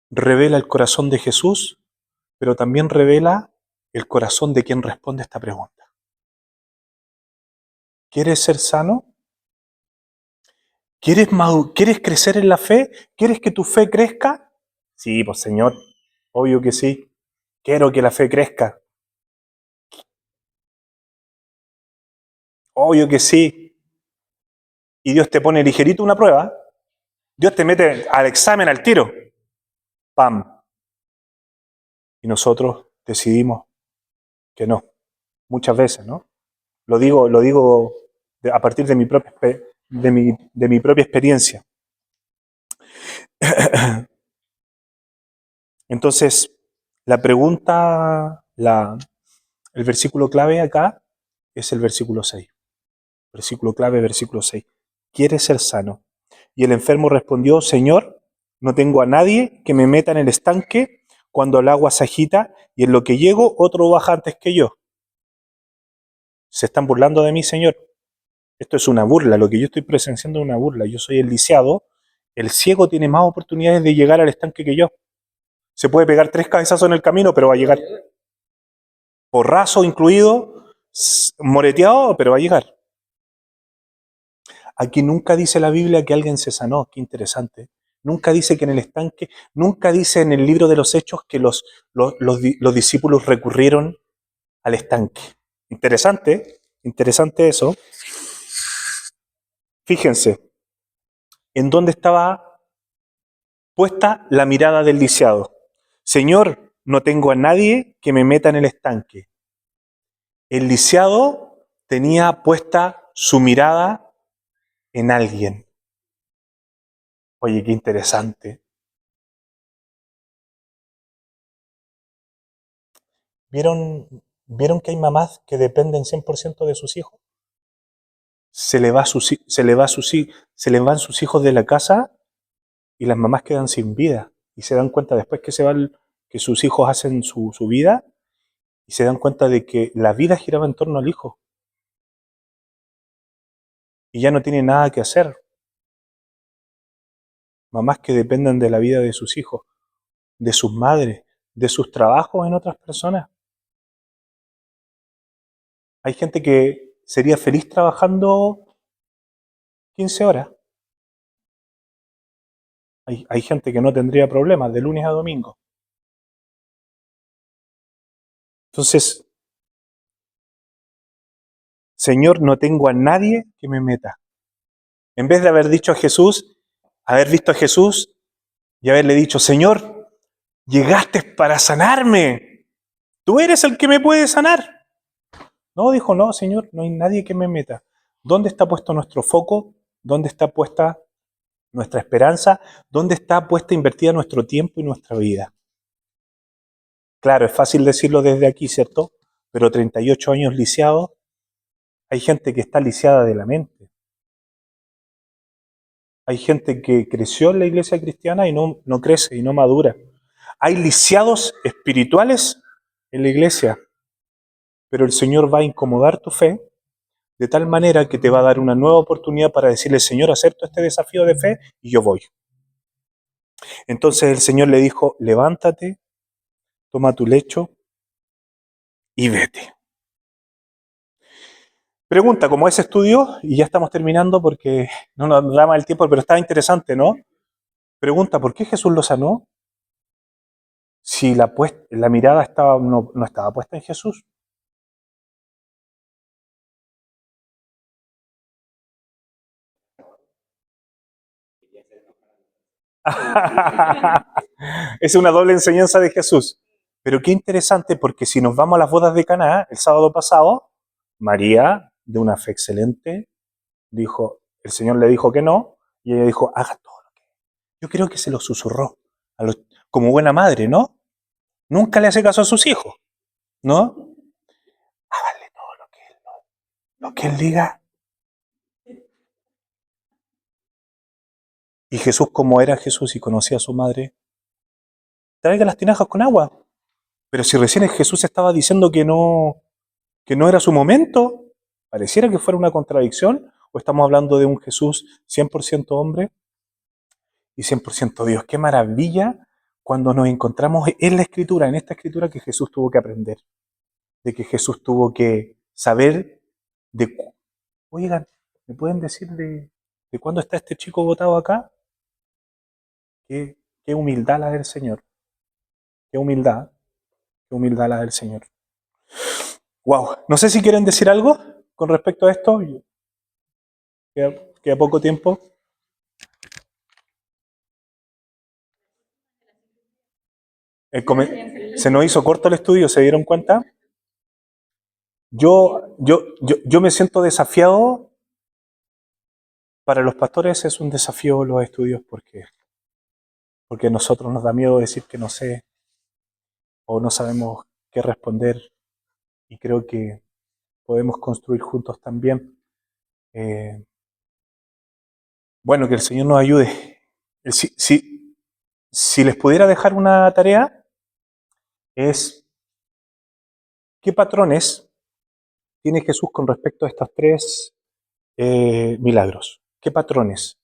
revela el corazón de Jesús, pero también revela el corazón de quien responde a esta pregunta. ¿Quieres ser sano? ¿Quieres crecer en la fe? ¿Quieres que tu fe crezca? Sí, pues Señor, obvio que sí. Quiero que la fe crezca. Obvio que sí. Y Dios te pone ligerito una prueba. Dios te mete al examen al tiro. ¡Pam! Y nosotros decidimos que no. Muchas veces, ¿no? Lo digo a partir de mi propia experiencia. Entonces, la pregunta, el versículo clave acá es el versículo 6. Versículo clave, versículo 6. ¿Quieres ser sano? Y el enfermo respondió, Señor, no tengo a nadie que me meta en el estanque cuando el agua se agita y en lo que llego otro baja antes que yo. Se están burlando de mí, Señor. Esto es una burla, lo que yo estoy presenciando es una burla. Yo soy el lisiado, el ciego tiene más oportunidades de llegar al estanque que yo. Se puede pegar 3 cabezazos en el camino, pero va a llegar. Porrazo incluido, moreteado, pero va a llegar. Aquí nunca dice la Biblia que alguien se sanó, qué interesante. Nunca dice que en el estanque, nunca dice en el libro de los Hechos que los discípulos recurrieron al estanque. Interesante, interesante eso. Fíjense, en dónde estaba puesta la mirada del lisiado. Señor, no tengo a nadie que me meta en el estanque. El lisiado tenía puesta su mirada en alguien. Oye, qué interesante. ¿Vieron que hay mamás que dependen 100% de sus hijos? Se le van sus hijos de la casa y las mamás quedan sin vida. Y se dan cuenta después que que sus hijos hacen su vida y se dan cuenta de que la vida giraba en torno al hijo. Y ya no tiene nada que hacer. Mamás que dependen de la vida de sus hijos, de sus madres, de sus trabajos en otras personas. Hay gente que sería feliz trabajando 15 horas. Hay gente que no tendría problemas de lunes a domingo. Entonces, Señor, no tengo a nadie que me meta. En vez de haber dicho a Jesús, haber visto a Jesús y haberle dicho, Señor, llegaste para sanarme. Tú eres el que me puede sanar. No, dijo, no, Señor, no hay nadie que me meta. ¿Dónde está puesto nuestro foco? ¿Dónde está puesta nuestra esperanza? ¿Dónde está puesta invertida nuestro tiempo y nuestra vida? Claro, es fácil decirlo desde aquí, ¿cierto? Pero 38 años lisiado, hay gente que está lisiada de la mente. Hay gente que creció en la iglesia cristiana y no crece y no madura. Hay lisiados espirituales en la iglesia, pero el Señor va a incomodar tu fe de tal manera que te va a dar una nueva oportunidad para decirle, Señor, acepto este desafío de fe y yo voy. Entonces el Señor le dijo, levántate, toma tu lecho y vete. Pregunta, como ese estudio, y ya estamos terminando porque no nos da más el tiempo, pero está interesante, ¿no? Pregunta, ¿por qué Jesús lo sanó? Si la mirada no estaba puesta en Jesús. Es una doble enseñanza de Jesús. Pero qué interesante, porque si nos vamos a las bodas de Caná, el sábado pasado, María, de una fe excelente, dijo, el Señor le dijo que no, y ella dijo, haga todo lo que... Yo creo que se lo susurró, como buena madre, ¿no? Nunca le hace caso a sus hijos, ¿no? Háganle todo lo que él diga. Y Jesús, como era Jesús y conocía a su madre, traiga las tinajas con agua. Pero si recién Jesús estaba diciendo que no era su momento, pareciera que fuera una contradicción, o estamos hablando de un Jesús 100% hombre y 100% Dios. Qué maravilla cuando nos encontramos en la Escritura, en esta Escritura que Jesús tuvo que aprender, de que Jesús tuvo que saber de... Oigan, ¿me pueden decir de cuándo está este chico botado acá? Qué humildad la del Señor, qué humildad la del Señor. Wow, no sé si quieren decir algo con respecto a esto. Queda poco tiempo. Se nos hizo corto el estudio, ¿se dieron cuenta? Yo me siento desafiado. Para los pastores es un desafío los estudios porque a nosotros nos da miedo decir que no sé o no sabemos qué responder y creo que podemos construir juntos también. Bueno, que el Señor nos ayude. Si les pudiera dejar una tarea, es ¿qué patrones tiene Jesús con respecto a estos tres milagros? ¿Qué patrones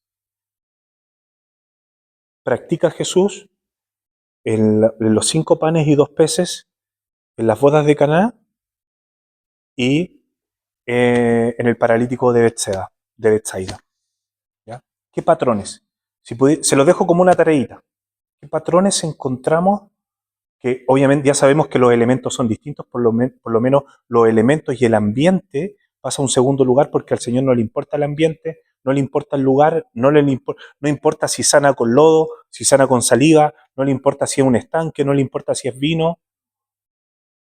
practica Jesús en los 5 panes y 2 peces, en las bodas de Caná y en el paralítico de Betsaida? ¿Ya? ¿Qué patrones? Se lo dejo como una tareita. ¿Qué patrones encontramos? Que obviamente ya sabemos que los elementos son distintos, por lo menos los elementos y el ambiente pasa a un segundo lugar porque al Señor no le importa el ambiente, no le importa el lugar, no importa si sana con lodo, si sana con saliva, no le importa si es un estanque, no le importa si es vino.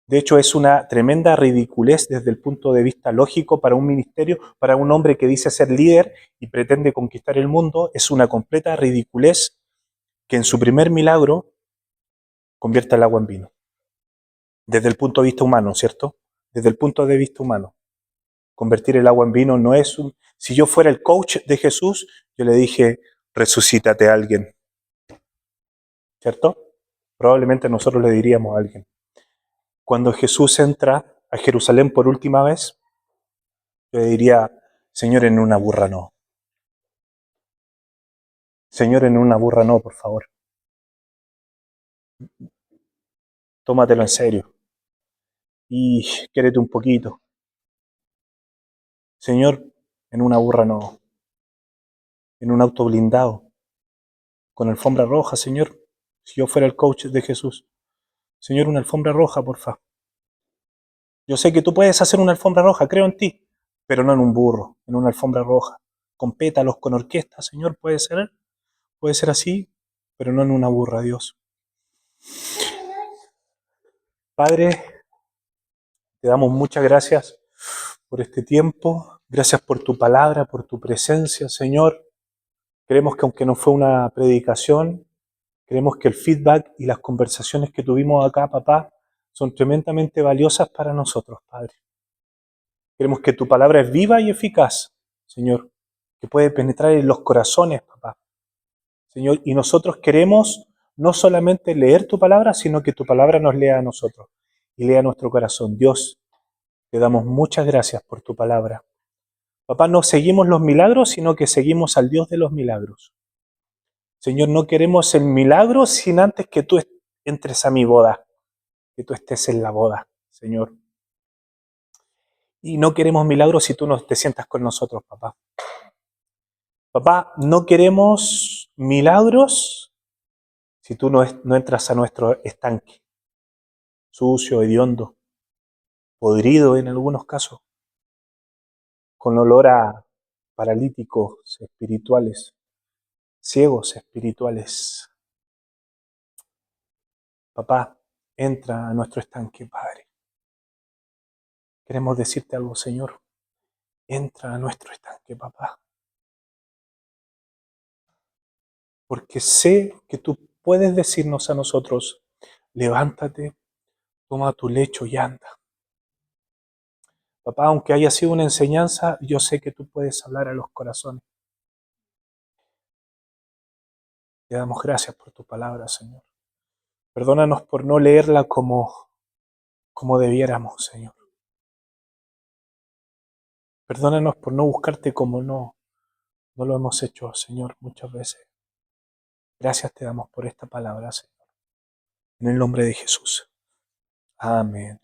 De hecho, es una tremenda ridiculez desde el punto de vista lógico para un ministerio, para un hombre que dice ser líder y pretende conquistar el mundo. Es una completa ridiculez que en su primer milagro convierta el agua en vino. Desde el punto de vista humano, ¿cierto? Desde el punto de vista humano. Convertir el agua en vino no es un... Si yo fuera el coach de Jesús, yo le dije, resucítate a alguien, ¿cierto? Probablemente nosotros le diríamos a alguien. Cuando Jesús entra a Jerusalén por última vez, yo le diría, Señor, en una burra no. Señor, en una burra no, por favor. Tómatelo en serio. Y quiérete un poquito. Señor, en una burra no. En un auto blindado. Con alfombra roja, Señor. Si yo fuera el coach de Jesús. Señor, una alfombra roja, porfa. Yo sé que tú puedes hacer una alfombra roja, creo en ti. Pero no en un burro, en una alfombra roja. Con pétalos, con orquesta, Señor, puede ser. Puede ser así, pero no en una burra, Dios. Padre, te damos muchas gracias por este tiempo. Gracias por tu palabra, por tu presencia, Señor. Creemos que aunque no fue una predicación, creemos que el feedback y las conversaciones que tuvimos acá, papá, son tremendamente valiosas para nosotros, Padre. Creemos que tu palabra es viva y eficaz, Señor, que puede penetrar en los corazones, papá. Señor, y nosotros queremos no solamente leer tu palabra, sino que tu palabra nos lea a nosotros y lea nuestro corazón. Dios, te damos muchas gracias por tu palabra. Papá, no seguimos los milagros, sino que seguimos al Dios de los milagros. Señor, no queremos el milagro sin antes que tú entres a mi boda, que tú estés en la boda, Señor. Y no queremos milagros si tú no te sientas con nosotros, papá. Papá, no queremos milagros si tú no entras a nuestro estanque, sucio, hediondo, podrido en algunos casos, con olor a paralíticos espirituales, ciegos espirituales. Papá, entra a nuestro estanque, Padre. Queremos decirte algo, Señor. Entra a nuestro estanque, papá. Porque sé que tú puedes decirnos a nosotros, levántate, toma tu lecho y anda. Papá, aunque haya sido una enseñanza, yo sé que tú puedes hablar a los corazones. Te damos gracias por tu palabra, Señor. Perdónanos por no leerla como debiéramos, Señor. Perdónanos por no buscarte como no lo hemos hecho, Señor, muchas veces. Gracias te damos por esta palabra, Señor. En el nombre de Jesús. Amén.